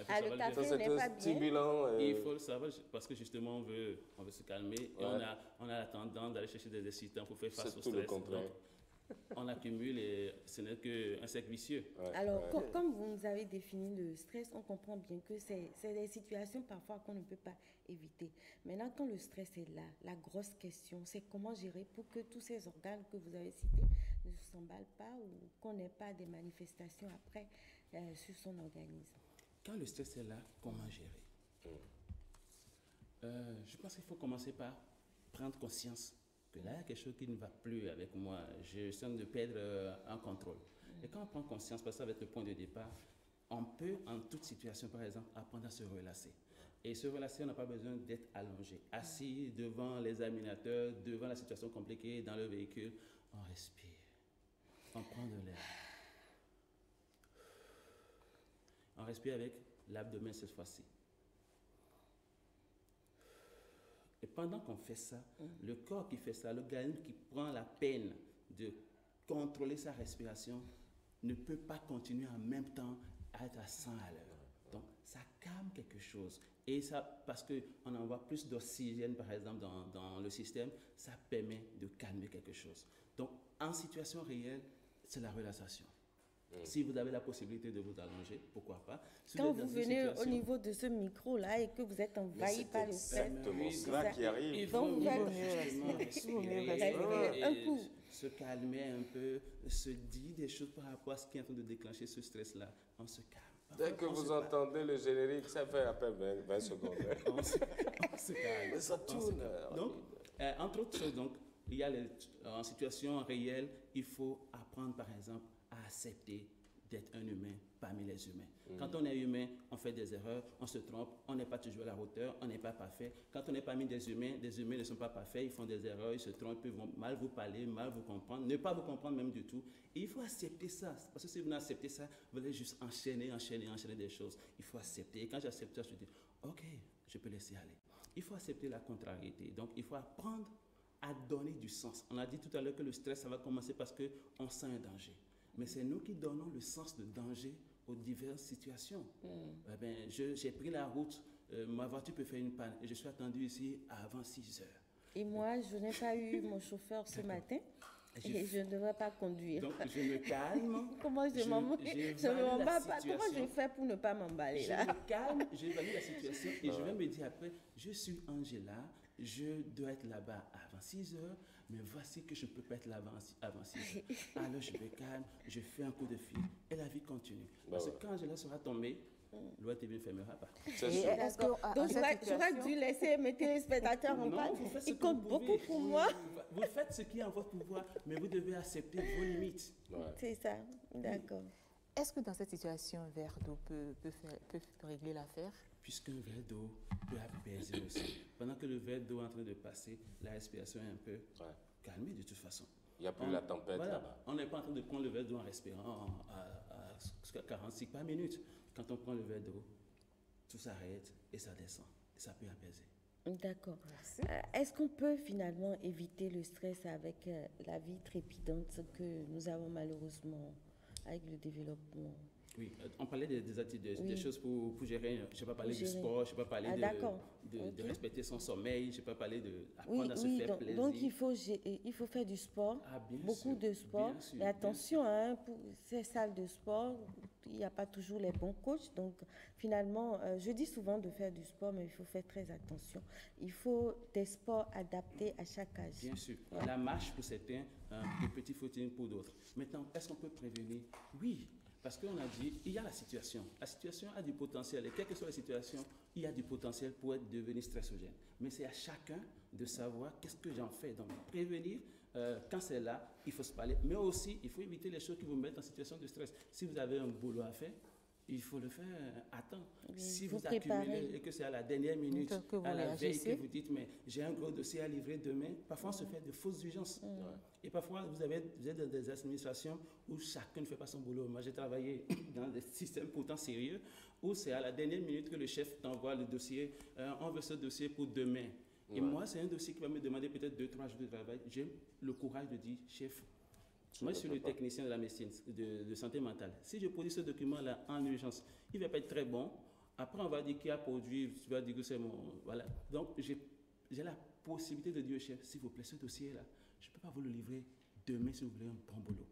L: Ah, le café
A: Ça,
L: n'est
A: c'est
L: pas
A: un
L: bien.
A: stimulant.
M: Il faut le savoir parce que justement on veut se calmer et
A: Ouais.
M: on a la tendance d'aller chercher des excitants pour faire face
A: C'est
M: au
A: tout
M: stress.
A: le contraire.
M: Donc, on accumule et ce n'est qu'un cercle vicieux.
L: Alors, comme vous nous avez défini le stress, on comprend bien que c'est des situations parfois qu'on ne peut pas éviter. Maintenant, quand le stress est là, la grosse question, c'est comment gérer pour que tous ces organes que vous avez cités ne s'emballent pas ou qu'on n'ait pas des manifestations après sur son organisme.
M: Quand le stress est là, comment gérer? Je pense qu'il faut commencer par prendre conscience que là, il y a quelque chose qui ne va plus avec moi. Je sens de perdre un contrôle. Et quand on prend conscience, parce que ça va être le point de départ, on peut, en toute situation, par exemple, apprendre à se relâcher. Et se relâcher, on n'a pas besoin d'être allongé. Assis devant l'examinateur, devant la situation compliquée, dans le véhicule, on respire. On prend de l'air. On respire avec l'abdomen cette fois-ci. Et pendant qu'on fait ça, le corps qui fait ça, l'organisme qui prend la peine de contrôler sa respiration, ne peut pas continuer en même temps à être à 100 à l'heure. Donc, ça calme quelque chose. Et ça, parce qu'on envoie plus d'oxygène, par exemple, dans le système, ça permet de calmer quelque chose. Donc, en situation réelle, c'est la relaxation. Si vous avez la possibilité de vous allonger, pourquoi pas. Si
L: Quand
M: êtes dans
L: vous
M: une
L: venez au
M: situation-
L: niveau de ce micro-là et que vous êtes envahi par le stress,
A: exactement cela qui arrive.
M: Il
L: Donc,
M: faut
L: vous êtes-
M: justement respirer,
L: respirer un coup.
M: se calmer un peu, se dire des choses par rapport à ce qui est en train de déclencher ce stress-là. On se calme.
A: Dès que vous entendez le générique, ça fait à peine 20 secondes.
M: On se calme.
A: Mais ça
M: On se
A: tourne.
M: calme. Donc, entre autres choses, donc, il y a en situation réelle, il faut apprendre, par exemple, à accepter d'être un humain parmi les humains. Quand on est humain, on fait des erreurs, on se trompe, on n'est pas toujours à la hauteur, on n'est pas parfait. Quand on est parmi des humains ne sont pas parfaits, ils font des erreurs, ils se trompent, ils vont mal vous parler, mal vous comprendre, ne pas vous comprendre même du tout. Et il faut accepter ça, parce que si vous n'acceptez ça, vous allez juste enchaîner des choses. Il faut accepter. Et quand j'accepte ça, je dis, ok, je peux laisser aller. Il faut accepter la contrariété. Donc, il faut apprendre à donner du sens. On a dit tout à l'heure que le stress, ça va commencer parce qu'on sent un danger. Mais c'est nous qui donnons le sens de danger aux diverses situations. Eh ben, j'ai pris la route, ma voiture peut faire une panne et je suis attendu ici avant 6 heures.
L: et moi, je n'ai pas eu mon chauffeur ce matin et je ne devrais pas conduire.
M: Donc, je me calme.
L: Comment je m'emballe pas? Comment je fais pour ne pas m'emballer là?
M: Je me calme, j'évalue la situation et je vais me dire après, je suis Angela, je dois être là-bas avant 6 heures, mais voici que je ne peux pas être là-bas avant 6 heures. Alors je me calme, je fais un coup de fil et la vie continue. Parce que quand Angela sera tombée, l'ORTB ne fermera pas.
L: Donc j'aurais dû laisser mes téléspectateurs en panne. Ils comptent beaucoup pour moi.
M: Vous faites ce qui est en votre pouvoir, mais vous devez accepter vos limites.
L: C'est ça, d'accord.
B: Est-ce que dans cette situation, un verre d'eau peut régler l'affaire?
M: Puisqu'un verre d'eau peut apaiser aussi. Pendant que le verre d'eau est en train de passer, la respiration est un peu calmée de toute façon.
A: Il n'y a plus la tempête là-bas.
M: On n'est pas en train de prendre le verre d'eau en respirant à 46 par minute. Quand on prend le verre d'eau, tout s'arrête et ça descend. Et ça peut apaiser.
L: D'accord. Est-ce qu'on peut finalement éviter le stress avec la vie trépidante que nous avons malheureusement avec le développement?
M: Oui, on parlait des attitudes, des choses pour gérer. Je n'ai pas parlé du
L: gérer.
M: sport, je n'ai pas parlé de respecter son sommeil, je n'ai pas parlé d'apprendre à se faire plaisir.
L: Donc il faut faire du sport, beaucoup de sport.
M: Bien sûr,
L: Et attention, pour ces salles de sport, il n'y a pas toujours les bons coachs. Donc, finalement, je dis souvent de faire du sport, mais il faut faire très attention. Il faut des sports adaptés à chaque âge.
M: Bien sûr.
L: Ouais.
M: La marche pour certains, le petit footing pour d'autres. Maintenant, est-ce qu'on peut prévenir? Oui, parce qu'on a dit, il y a la situation. La situation a du potentiel. Et quelle que soit la situation, il y a du potentiel pour devenir stressogène. Mais c'est à chacun de savoir qu'est-ce que j'en fais. Donc, prévenir, quand c'est là, il faut se parler. Mais aussi, il faut éviter les choses qui vous mettent en situation de stress. Si vous avez un boulot à faire, il faut le faire à temps.
L: Oui,
M: si
L: vous
M: vous accumulez et que c'est à la dernière minute, à la veille, que vous dites, mais j'ai un gros dossier à livrer demain, parfois on se fait de fausses urgences. Et parfois, vous êtes dans des administrations où chacun ne fait pas son boulot. Moi, j'ai travaillé dans des systèmes pourtant sérieux où c'est à la dernière minute que le chef t'envoie le dossier. On veut ce dossier pour demain. Et moi, c'est un dossier qui va me demander peut-être 2-3 jours de travail. J'ai le courage de dire, chef, moi, je suis le technicien de la médecine, de santé mentale. Si je produis ce document-là en urgence, il ne va pas être très bon. Après, on va dire qui a produit, tu vas dire que c'est mon... Voilà. Donc, j'ai la possibilité de dire au chef, s'il vous plaît, ce dossier-là, je ne peux pas vous le livrer demain si vous voulez un bon boulot.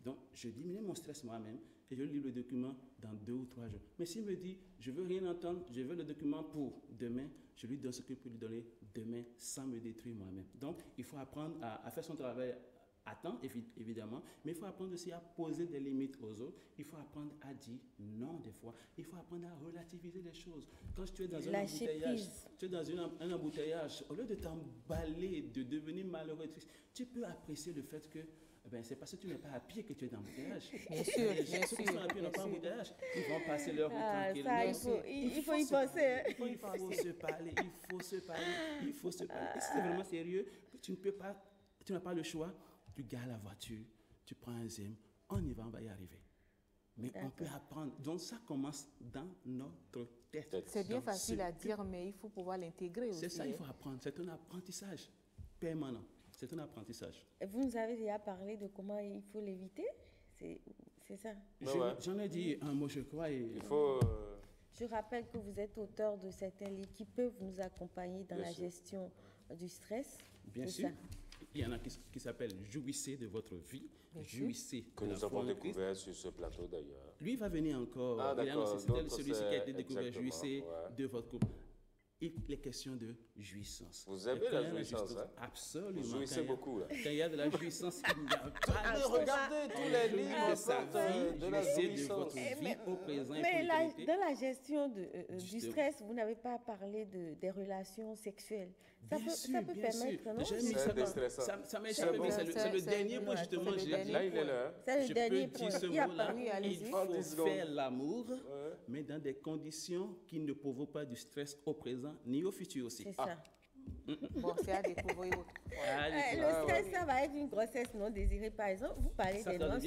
M: Donc, je diminue mon stress moi-même et je livre le document dans 2 ou 3 jours. Mais s'il me dit, je ne veux rien entendre, je veux le document pour demain, je lui donne ce que je peux lui donner demain sans me détruire moi-même. Donc, il faut apprendre à faire son travail à temps, évidemment, mais il faut apprendre aussi à poser des limites aux autres. Il faut apprendre à dire non des fois. Il faut apprendre à relativiser les choses. Quand tu es dans un embouteillage, tu es dans un embouteillage, au lieu de t'emballer, de devenir malheureux, tu peux apprécier le fait que c'est parce que tu n'es pas à pied que tu es dans l'embouteillage.
B: Bien sûr, bien
M: ceux qui sont à pied n'ont pas embouteillage. Ils vont passer leur route
L: Il
M: tranquillement.
L: faut y penser.
M: Il faut se parler, il faut se parler, il faut se parler. Et si c'est vraiment sérieux, tu n'as pas le choix, tu gares la voiture, tu prends un zème, on y va, on va y arriver. Mais on peut apprendre. Donc ça commence dans notre tête.
B: C'est bien facile à dire, mais il faut pouvoir l'intégrer aussi.
M: C'est ça, il faut apprendre. C'est un apprentissage permanent. C'est un apprentissage.
L: Vous nous avez déjà parlé de comment il faut l'éviter? C'est ça?
M: J'en ai dit un mot, je crois.
A: Il faut...
L: Je rappelle que vous êtes auteur de certains livres qui peuvent nous accompagner dans la gestion du stress.
M: Bien sûr. Il y en a qui s'appellent « Jouissez de votre vie ». Jouissez.
A: Que nous avons découvert sur ce plateau d'ailleurs.
M: Lui va venir encore.
A: Ah, d'accord.
M: C'était celui-ci qui a été découvert. Jouissez de votre couple. Il est question de jouissance.
A: Vous aimez la jouissance, hein?
M: Absolument.
A: Vous jouissez beaucoup, là.
M: Quand il y a de la jouissance, il n'y a pas de...
A: Regardez tous les livres
M: de la jouissance. De votre vie au présent.
L: Mais dans la gestion du stress, vous n'avez pas parlé des relations sexuelles. Ça peut permettre, non?
M: Ça m'a échappé, mais c'est le dernier point, justement.
A: Là, il est là.
L: C'est le dernier point.
M: Ce mot-là, il faut faire l'amour, mais dans des conditions qui ne provoquent pas du stress au présent ni au futur aussi.
L: C'est ça.
B: Bon, c'est à découvrir autre.
L: Le stress, ça va être une grossesse non désirée, par exemple. Vous parlez des noces.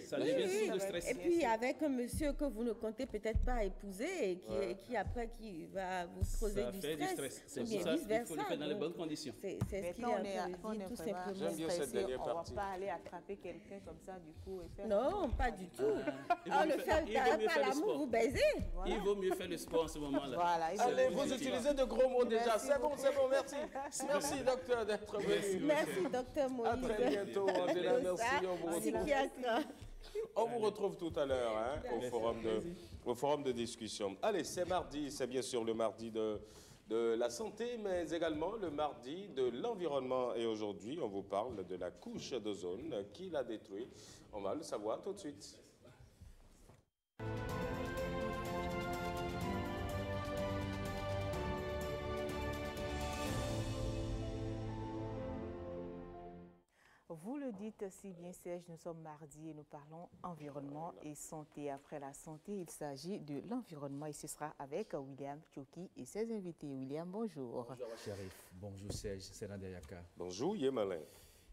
M: Ça devient stress.
L: Et puis avec un monsieur que vous ne comptez peut-être pas épouser et qui après va vous causer du stress.
M: C'est pour ça qu'il faut le faire dans les bonnes conditions.
L: C'est ce qu'il est en train de dire, tout simplement.
A: J'aime bien cette dernière
B: On ne va
A: partie.
B: pas aller attraper quelqu'un comme ça du coup et faire...
L: Non, pas du tout. Par l'amour, vous baisez.
M: Il vaut mieux faire le sport en ce moment-là.
B: Voilà.
A: Allez, vous utilisez de gros mots déjà. C'est bon, merci. Merci, docteur, d'être venu.
L: Merci, docteur Moïse.
A: À très bientôt, Angela. Merci. On vous retrouve tout à l'heure au forum de discussion. Allez, c'est mardi, c'est bien sûr le mardi de la santé, mais également le mardi de l'environnement. Et aujourd'hui, on vous parle de la couche d'ozone qui l'a détruit. On va le savoir tout de suite.
B: Vous le dites si bien, Serge, nous sommes mardi et nous parlons environnement et santé. Après la santé, il s'agit de l'environnement et ce sera avec William Tchoki et ses invités. William, bonjour.
N: Bonjour, Sharif. Bonjour, Serge. C'est Nadia Yaka.
A: Bonjour, Yemalin.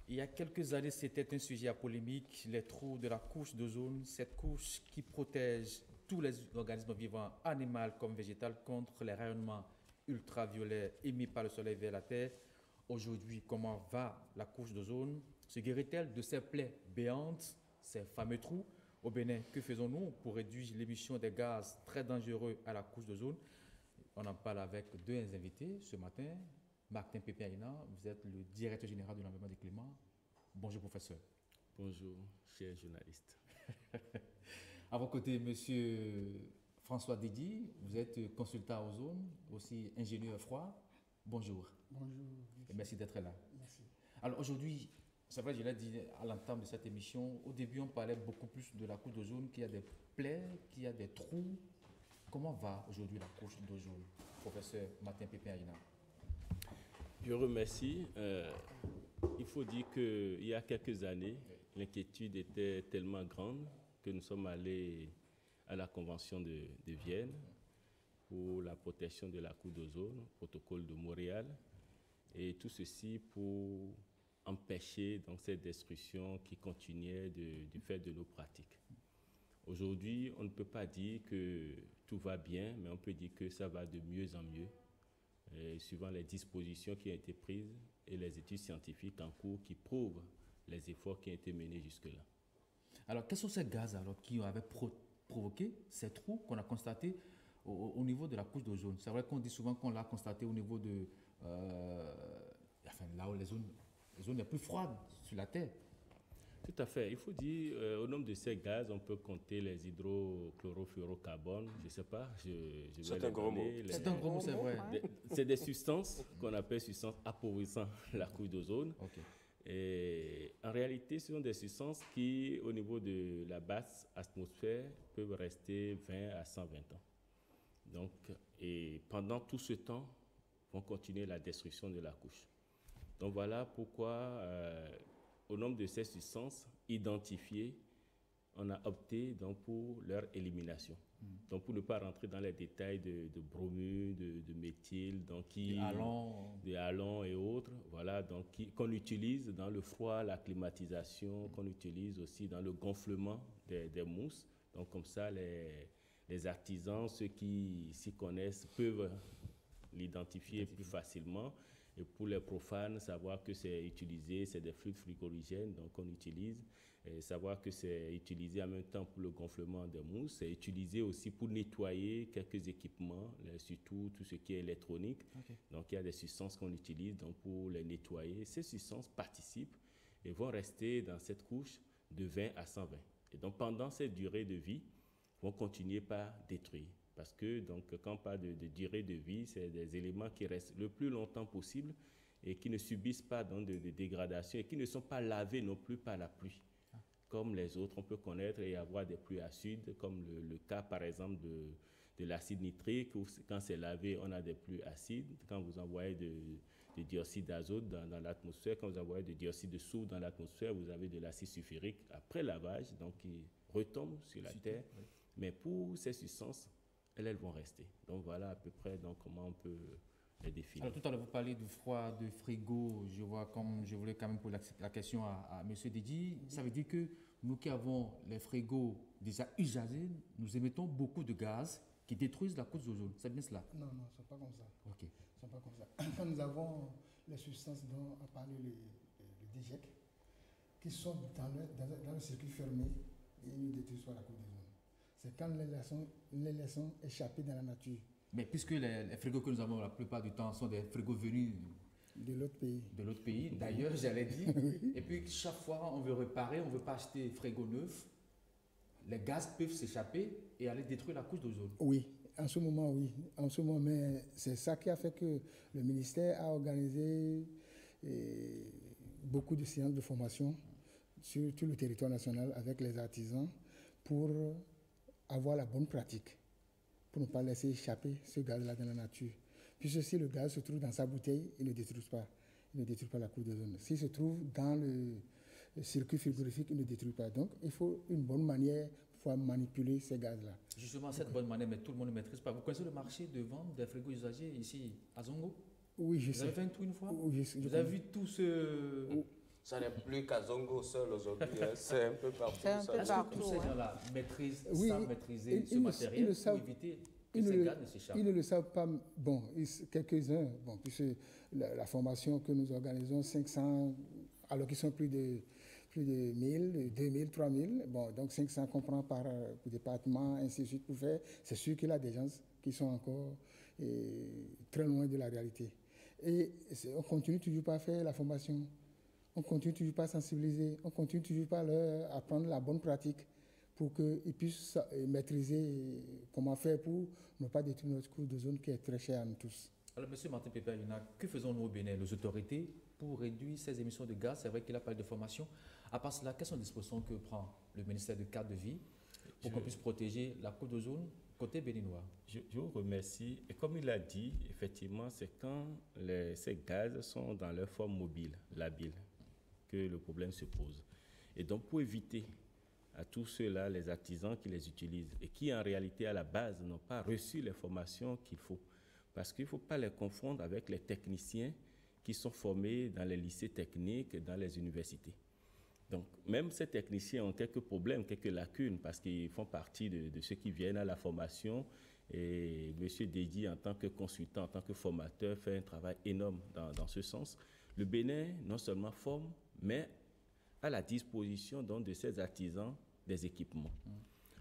N: Il y a quelques années, c'était un sujet à polémique, les trous de la couche d'ozone, cette couche qui protège tous les organismes vivants, animaux comme végétaux, contre les rayonnements ultraviolets émis par le soleil vers la Terre. Aujourd'hui, comment va la couche d'ozone? Se guérit-elle de ces plaies béantes, ces fameux trous? Au Bénin, que faisons-nous pour réduire l'émission des gaz très dangereux à la couche d'ozone? On en parle avec deux invités ce matin. Martin Pépin-Aina, vous êtes le directeur général de l'environnement et du climat. Bonjour, professeur.
O: Bonjour, chers journalistes.
N: À vos côtés, monsieur François Didi, vous êtes consultant aux zones, aussi ingénieur froid. Bonjour.
O: Bonjour.
N: Et merci d'être là.
O: Merci.
N: Alors aujourd'hui, c'est vrai, je l'ai dit à l'entame de cette émission, au début on parlait beaucoup plus de la couche d'ozone, qu'il y a des plaies, qu'il y a des trous. Comment va aujourd'hui la couche d'ozone, professeur Martin Pépin Aïna?
P: Je remercie. Il faut dire qu'il y a quelques années, l'inquiétude était tellement grande que nous sommes allés à la Convention de Vienne pour la protection de la couche d'ozone, protocole de Montréal, et tout ceci pour empêcher donc cette destruction qui continuait du fait de nos pratiques. Aujourd'hui, on ne peut pas dire que tout va bien, mais on peut dire que ça va de mieux en mieux, suivant les dispositions qui ont été prises et les études scientifiques en cours qui prouvent les efforts qui ont été menés jusque-là.
N: Alors, quels sont ces gaz alors, qui avaient provoqué ces trous qu'on a constatés au niveau de la couche d'ozone? C'est vrai qu'on dit souvent qu'on l'a constaté au niveau de... là où les zones les plus froides sur la Terre.
P: Tout à fait. Il faut dire, au nombre de ces gaz, on peut compter les hydrochlorofluorocarbones, je ne sais pas,
A: c'est un gros mot.
N: C'est un gros mot, c'est vrai.
P: C'est des substances qu'on appelle substances appauvrissant la couche d'ozone.
N: Okay.
P: Et en réalité, ce sont des substances qui, au niveau de la basse atmosphère, peuvent rester 20 à 120 ans. Donc, et pendant tout ce temps, vont continuer la destruction de la couche. Donc voilà pourquoi, au nombre de ces substances identifiées, on a opté donc pour leur élimination. Donc pour ne pas rentrer dans les détails de bromure, de méthyle, donc
N: des
P: halons et autres, voilà, donc qu'on utilise dans le froid, la climatisation, qu'on utilise aussi dans le gonflement des mousses. Donc comme ça, les artisans, ceux qui s'y connaissent, peuvent l'identifier plus facilement. Et pour les profanes, savoir que c'est utilisé, c'est des fluides frigorigènes, donc on utilise. Et savoir que c'est utilisé en même temps pour le gonflement des mousses, c'est utilisé aussi pour nettoyer quelques équipements, surtout tout ce qui est électronique. Okay. Donc il y a des substances qu'on utilise donc, pour les nettoyer. Ces substances participent et vont rester dans cette couche de 20 à 120. Et donc pendant cette durée de vie, vont continuer par détruire. Parce que donc, quand on parle de durée de vie, c'est des éléments qui restent le plus longtemps possible et qui ne subissent pas donc, de dégradation et qui ne sont pas lavés non plus par la pluie. Comme les autres, on peut connaître et avoir des pluies acides, comme le cas par exemple de l'acide nitrique, où quand c'est lavé, on a des pluies acides. Quand vous envoyez de dioxyde d'azote dans l'atmosphère, quand vous envoyez de dioxyde de soufre dans l'atmosphère, vous avez de l'acide sulfurique après lavage, donc qui retombe sur la Terre. Oui. Mais pour ces substances, elles vont rester. Donc voilà à peu près donc, comment on peut les définir.
N: Alors tout à l'heure, vous parlez du froid, de frigo. Je vois comme je voulais quand même poser la question à M. Didi. Ça veut dire que nous qui avons les frigos déjà usagés, nous émettons beaucoup de gaz qui détruisent la couche d'ozone. C'est bien cela?
O: Non, ce n'est pas comme ça.
N: Ok.
O: C'est pas comme ça. Quand nous avons les substances dont a parlé le DGEC, qui sont dans le circuit fermé, ils ne détruisent pas la couche d'ozone. C'est quand les laissons échapper dans la nature.
N: Mais puisque les frigos que nous avons la plupart du temps sont des frigos venus
O: de l'autre pays.
N: D'ailleurs, j'allais dire. Et puis chaque fois, on veut réparer, on ne veut pas acheter frigo neuf. Les gaz peuvent s'échapper et aller détruire la couche d'ozone.
O: Oui, en ce moment, oui. En ce moment, mais c'est ça qui a fait que le ministère a organisé beaucoup de séances de formation sur tout le territoire national avec les artisans pour avoir la bonne pratique, pour ne pas laisser échapper ce gaz-là dans la nature. Puisque si le gaz se trouve dans sa bouteille, il ne détruit pas. Il ne détruit pas la couche d'ozone. S'il se trouve dans le circuit frigorifique, il ne détruit pas. Donc, il faut une bonne manière pour manipuler ces gaz-là.
N: Justement, cette bonne manière, mais tout le monde ne maîtrise pas. Vous connaissez le marché de vente des frigos usagés ici à Zongo?
O: Oui, je sais.
N: Vous avez fait un tour une fois?
O: Oui,
N: vous avez vu tout ce...
O: Oui.
A: Ça n'est plus qu'à Zongo seul aujourd'hui, c'est un peu partout.
N: Est-ce que tous ces gens-là savent maîtriser ce matériel pour éviter que ces gaz ne s'échappent?
O: Ils ne le savent pas. Bon, quelques-uns, puisque la formation que nous organisons, 500, alors qu'ils sont plus de 1000, 2000, 3000, bon, donc 500 qu'on prend par département, ainsi de suite, pour faire, c'est sûr qu'il y a des gens qui sont encore très loin de la réalité. Et on continue toujours pas à faire la formation. On continue toujours pas à sensibiliser, on continue toujours pas à leur apprendre la bonne pratique pour qu'ils puissent maîtriser comment faire pour ne pas détruire notre couche d'ozone qui est très chère à nous tous.
N: Alors, M. Martin Pepa-Yuna, que faisons-nous au Bénin, les autorités, pour réduire ces émissions de gaz? C'est vrai qu'il a parlé de formation. À part cela, quelles sont les dispositions que prend le ministère du cadre de vie pour qu'on puisse protéger la couche d'ozone côté béninois?
P: Je vous remercie. Et comme il l'a dit, effectivement, c'est quand ces gaz sont dans leur forme mobile, labile, que le problème se pose. Et donc, pour éviter à tous ceux-là, les artisans qui les utilisent et qui, en réalité, à la base, n'ont pas reçu les formations qu'il faut, parce qu'il ne faut pas les confondre avec les techniciens qui sont formés dans les lycées techniques et dans les universités. Donc, même ces techniciens ont quelques problèmes, quelques lacunes, parce qu'ils font partie de ceux qui viennent à la formation. Et M. Dedi, en tant que consultant, en tant que formateur, fait un travail énorme dans ce sens. Le Bénin, non seulement forme, mais à la disposition donc, de ces artisans des équipements.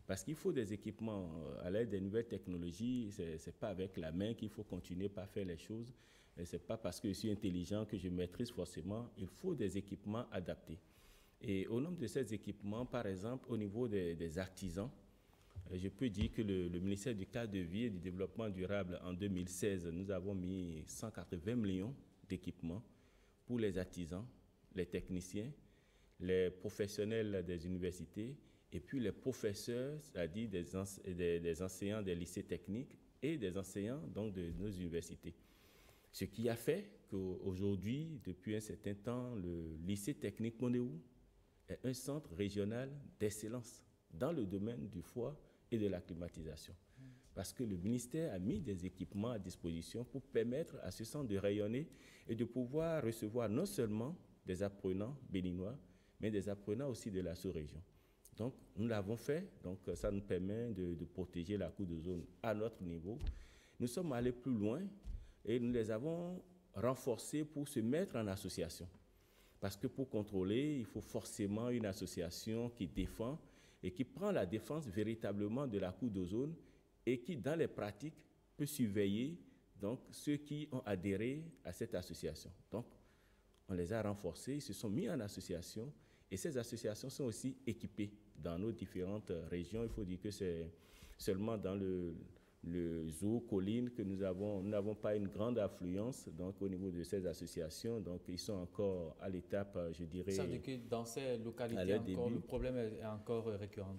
P: Parce qu'il faut des équipements à l'aide des nouvelles technologies. Ce n'est pas avec la main qu'il faut continuer par faire les choses. Ce n'est pas parce que je suis intelligent que je maîtrise forcément. Il faut des équipements adaptés. Et au nombre de ces équipements, par exemple, au niveau des artisans, je peux dire que le ministère du cadre de vie et du développement durable, en 2016, nous avons mis 180 millions d'équipements pour les artisans, les techniciens, les professionnels des universités et puis les professeurs, c'est-à-dire des enseignants des lycées techniques et des enseignants donc, de nos universités. Ce qui a fait qu'aujourd'hui, depuis un certain temps, le lycée technique Mondéou est un centre régional d'excellence dans le domaine du foie et de la climatisation. Parce que le ministère a mis des équipements à disposition pour permettre à ce centre de rayonner et de pouvoir recevoir non seulement des apprenants béninois, mais des apprenants aussi de la sous-région. Donc, nous l'avons fait, donc ça nous permet de protéger la couche d'ozone à notre niveau. Nous sommes allés plus loin et nous les avons renforcés pour se mettre en association. Parce que pour contrôler, il faut forcément une association qui défend et qui prend la défense véritablement de la couche d'ozone et qui, dans les pratiques, peut surveiller donc, ceux qui ont adhéré à cette association. Donc, on les a renforcés, ils se sont mis en association et ces associations sont aussi équipées dans nos différentes régions. Il faut dire que c'est seulement dans le zoo colline que nous n'avons pas une grande affluence donc, au niveau de ces associations. Donc, ils sont encore à l'étape, je dirais... Ça veut dire
N: que dans ces localités, encore, le problème est encore récurrent?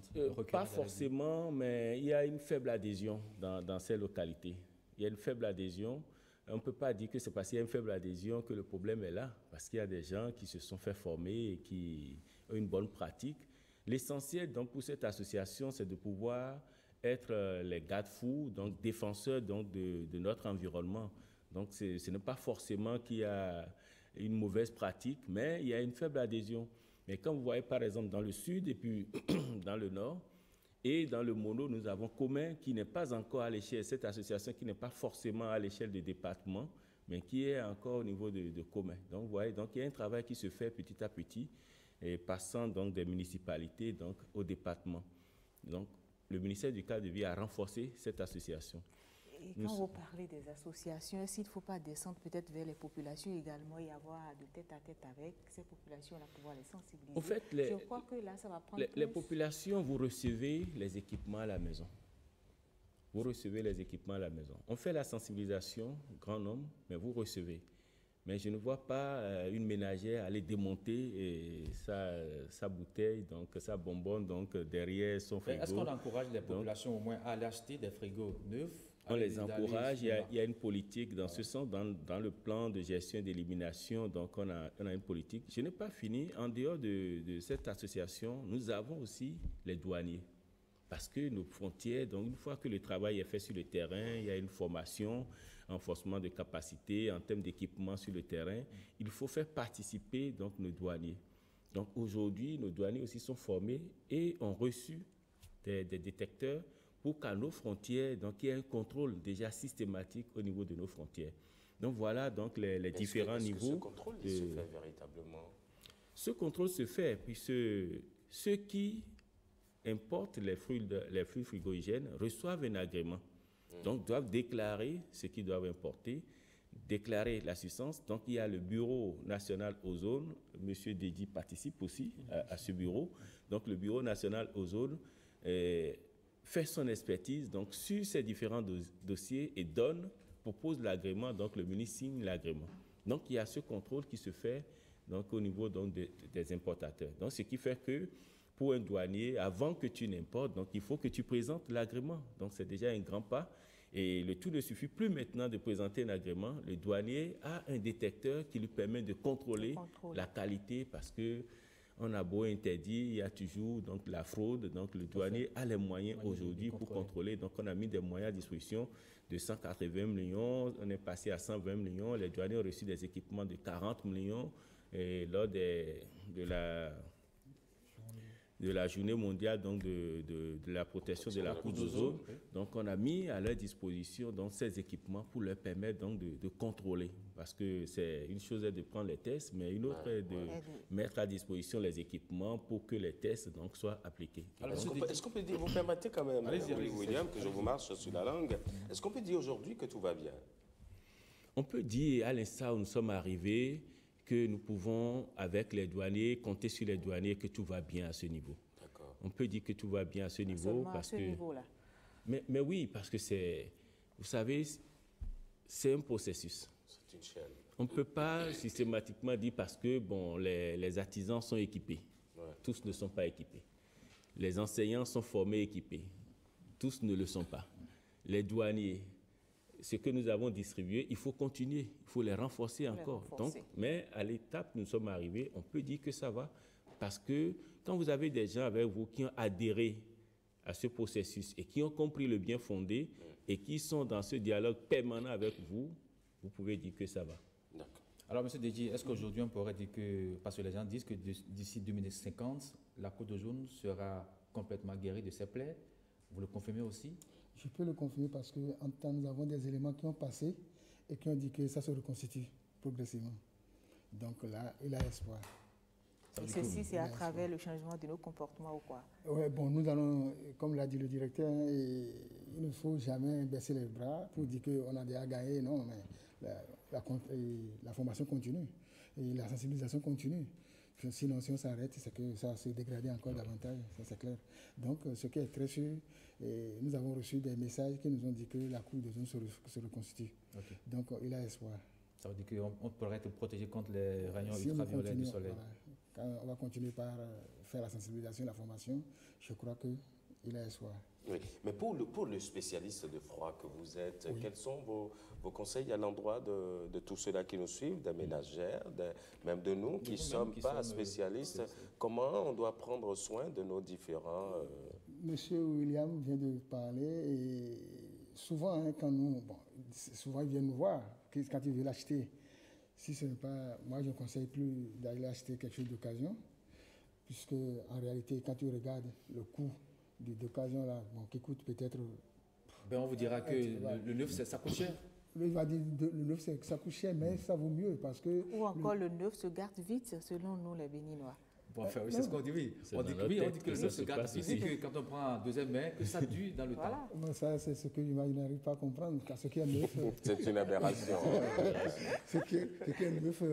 P: Pas forcément, mais il y a une faible adhésion dans ces localités. Il y a une faible adhésion. On ne peut pas dire que c'est parce qu'il y a une faible adhésion que le problème est là, parce qu'il y a des gens qui se sont fait former et qui ont une bonne pratique. L'essentiel donc, pour cette association, c'est de pouvoir être les garde-fous, donc défenseurs donc, de notre environnement. Donc ce n'est pas forcément qu'il y a une mauvaise pratique, mais il y a une faible adhésion. Mais quand vous voyez par exemple dans le sud et puis dans le nord, et dans le Mono, nous avons Commun qui n'est pas encore à l'échelle, cette association qui n'est pas forcément à l'échelle des départements, mais qui est encore au niveau de Commun. Donc, vous voyez, donc il y a un travail qui se fait petit à petit, et passant donc des municipalités donc, au département. Donc, le ministère du cadre de vie a renforcé cette association.
B: Et quand vous parlez des associations, est-ce qu'il ne faut pas descendre peut-être vers les populations également et avoir de tête à tête avec ces populations-là pour pouvoir les sensibiliser?
P: En fait,
B: je crois que là, ça va prendre
P: les populations, vous recevez les équipements à la maison. Vous recevez les équipements à la maison. On fait la sensibilisation, grand nombre, mais vous recevez. Mais je ne vois pas une ménagère aller démonter sa bouteille, donc sa bonbonne, donc derrière son frigo.
N: Est-ce qu'on encourage les populations au moins à aller acheter des frigos neufs?
P: On les encourage. Il y a une politique dans ce sens, dans le plan de gestion et d'élimination. Donc, on a une politique. Je n'ai pas fini. En dehors de cette association, nous avons aussi les douaniers. Parce que nos frontières, donc une fois que le travail est fait sur le terrain, il y a une formation, renforcement de capacité en termes d'équipement sur le terrain. Il faut faire participer donc, nos douaniers. Donc, aujourd'hui, nos douaniers aussi sont formés et ont reçu des détecteurs pour qu'à nos frontières, donc, il y ait un contrôle déjà systématique au niveau de nos frontières. Donc voilà donc les différents niveaux.
A: Est-ce que ce contrôle se fait véritablement?
P: Ce contrôle se fait, puisque ceux qui importent les flux frigorigènes reçoivent un agrément. Donc doivent déclarer ce qu'ils doivent importer, déclarer la substance. Donc il y a le Bureau national ozone. M. Dedi participe aussi à ce bureau. Donc le Bureau national ozone fait son expertise donc, sur ces différents dossiers et propose l'agrément, donc le ministre signe l'agrément. Donc il y a ce contrôle qui se fait donc, au niveau donc, des importateurs. Donc ce qui fait que pour un douanier, avant que tu n'importes, donc il faut que tu présentes l'agrément. Donc c'est déjà un grand pas. Et le tout ne suffit plus maintenant de présenter un agrément. Le douanier a un détecteur qui lui permet de contrôler la qualité parce que on a beau interdire, il y a toujours donc, la fraude. Donc le douanier a les moyens aujourd'hui pour contrôler. Donc on a mis des moyens à disposition de 180 millions. On est passé à 120 millions. Les douaniers ont reçu des équipements de 40 millions. Et lors de la journée mondiale donc de la protection de la couche d'ozone. Donc, on a mis à leur disposition donc, ces équipements pour leur permettre donc, de contrôler. Parce que c'est une chose est de prendre les tests, mais une autre est de mettre à disposition les équipements pour que les tests donc, soient appliqués.
A: Alors, est-ce qu'on peut dire, vous permettez quand même, William, que je vous marche sur la langue, est-ce qu'on peut dire aujourd'hui que tout va bien?
P: On peut dire, à l'instant où nous sommes arrivés, que nous pouvons, avec les douaniers, compter sur les douaniers que tout va bien à ce niveau. On peut dire que tout va bien à ce niveau. Parce que, niveau-là. Mais oui, parce que c'est, vous savez, c'est un processus.
A: C'est une chaîne.
P: On ne peut pas systématiquement dire parce que bon, les artisans sont équipés. Ouais. Tous ne sont pas équipés. Les enseignants sont formés, équipés. Tous ne le sont pas. Les douaniers, ce que nous avons distribué, il faut continuer, il faut les renforcer encore. Donc, mais à l'étape où nous sommes arrivés, on peut dire que ça va, parce que quand vous avez des gens avec vous qui ont adhéré à ce processus et qui ont compris le bien fondé et qui sont dans ce dialogue permanent avec vous, vous pouvez dire que ça va.
N: Alors, M. Deji, est-ce qu'aujourd'hui on pourrait dire que, parce que les gens disent que d'ici 2050, la couche d'ozone sera complètement guérie de ses plaies, vous le confirmez aussi?
O: Je peux le confirmer parce qu'en temps, nous avons des éléments qui ont passé et qui ont dit que ça se reconstitue progressivement. Donc là, il a espoir.
B: Et ceci, c'est à travers le changement de nos comportements ou quoi? Oui,
O: bon, nous allons, comme l'a dit le directeur, il ne faut jamais baisser les bras pour dire qu'on a déjà gagné. Non, mais la formation continue et la sensibilisation continue. Sinon, si on s'arrête, c'est que ça se dégrade encore davantage, ça c'est clair. Donc, ce qui est très sûr, nous avons reçu des messages qui nous ont dit que la couche d'ozone se reconstitue. Okay. Donc, il a espoir.
N: Ça veut dire qu'on pourrait être protégé contre les rayons ultraviolets du soleil.
O: Voilà. Quand on va continuer par faire la sensibilisation et la formation, je crois qu'il a espoir.
A: Oui, mais pour le spécialiste de froid que vous êtes, quels sont vos conseils à l'endroit de tous ceux-là qui nous suivent, des ménagères, même de nous qui ne sommes pas spécialistes? Comment on doit prendre soin de nos différents...
O: Monsieur William vient de parler et souvent, souvent ils viennent nous voir quand ils veulent l'acheter. Si ce n'est pas... Moi, je ne conseille plus d'aller acheter quelque chose d'occasion, puisque en réalité, quand tu regardes le coût d'occasion là, qui coûte peut-être...
N: On vous dira que le neuf, ça coûte cher.
O: Il va dire le neuf, ça coûte cher, mais ça vaut mieux parce que...
B: Ou encore le neuf se garde vite, selon nous, les Béninois.
N: Bon, enfin, oui, c'est ce qu'on dit, oui. On dit que le neuf se garde vite, et que quand on prend un deuxième main, que ça dure dans le temps.
O: Bon, ça, c'est ce que je n'arrive pas à comprendre, car ce qui est neuf...
A: c'est une aberration.
O: Ce qui est neuf,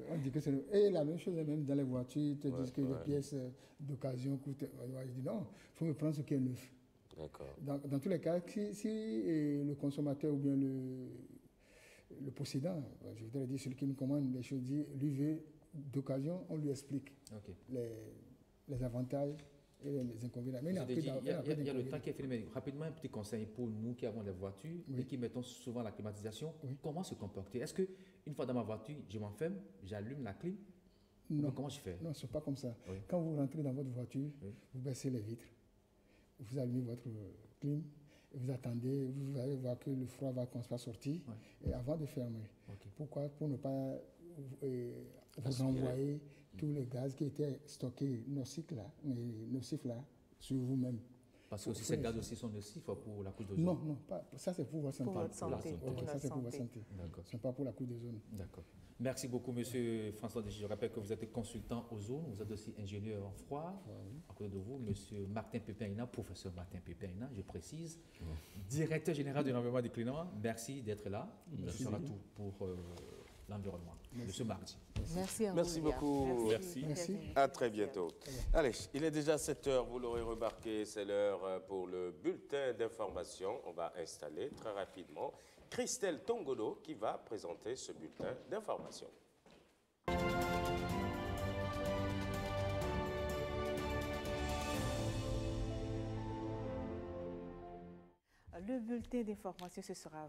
O: on dit que c'est neuf. Et la même chose, même dans les voitures, ils te disent que les pièces d'occasion coûtent... Je dis non, il faut me prendre ce qui est neuf.
A: D'accord.
O: Dans tous les cas, si le consommateur ou bien le possédant, je voudrais dire celui qui nous commande les choses, lui veut d'occasion, on lui explique les avantages et les inconvénients. Mais
N: il y a le temps qui est fini, mais rapidement un petit conseil pour nous qui avons des voitures et qui mettons souvent la climatisation. Comment se comporter? Est-ce qu'une fois dans ma voiture, je m'enferme, j'allume la clim?
O: Non.
N: Comment je fais?
O: Non, ce n'est pas comme ça. Quand vous rentrez dans votre voiture, vous baissez les vitres, vous allumez votre clim, vous attendez, vous allez voir que le froid va commencer à sortir et avant de fermer. Pourquoi? Pour ne pas vous envoyer tous les gaz qui étaient stockés nocifs là sur vous-même.
N: Parce que ces gaz aussi sont nocifs pour la couche d'ozone?
O: Non, pas, ça c'est pour votre santé.
B: Pour votre santé.
O: Ça c'est pour votre santé. Ce n'est pas pour la couche d'ozone.
N: D'accord. Merci beaucoup, monsieur François Deji. Je rappelle que vous êtes consultant ozone, vous êtes aussi ingénieur en froid. À côté de vous, monsieur Martin Pépin-Hina, professeur Martin Pépin-Hina, je précise, directeur général de l'environnement du climat. Merci d'être là. Ce sera tout pour l'environnement de ce mardi.
B: Merci à vous.
A: Merci beaucoup.
P: Merci.
A: À très bientôt. Allez, il est déjà 7 heures, vous l'aurez remarqué, c'est l'heure pour le bulletin d'information. On va installer très rapidement Christelle Tongolo qui va présenter ce bulletin d'information.
B: Le bulletin d'information, ce sera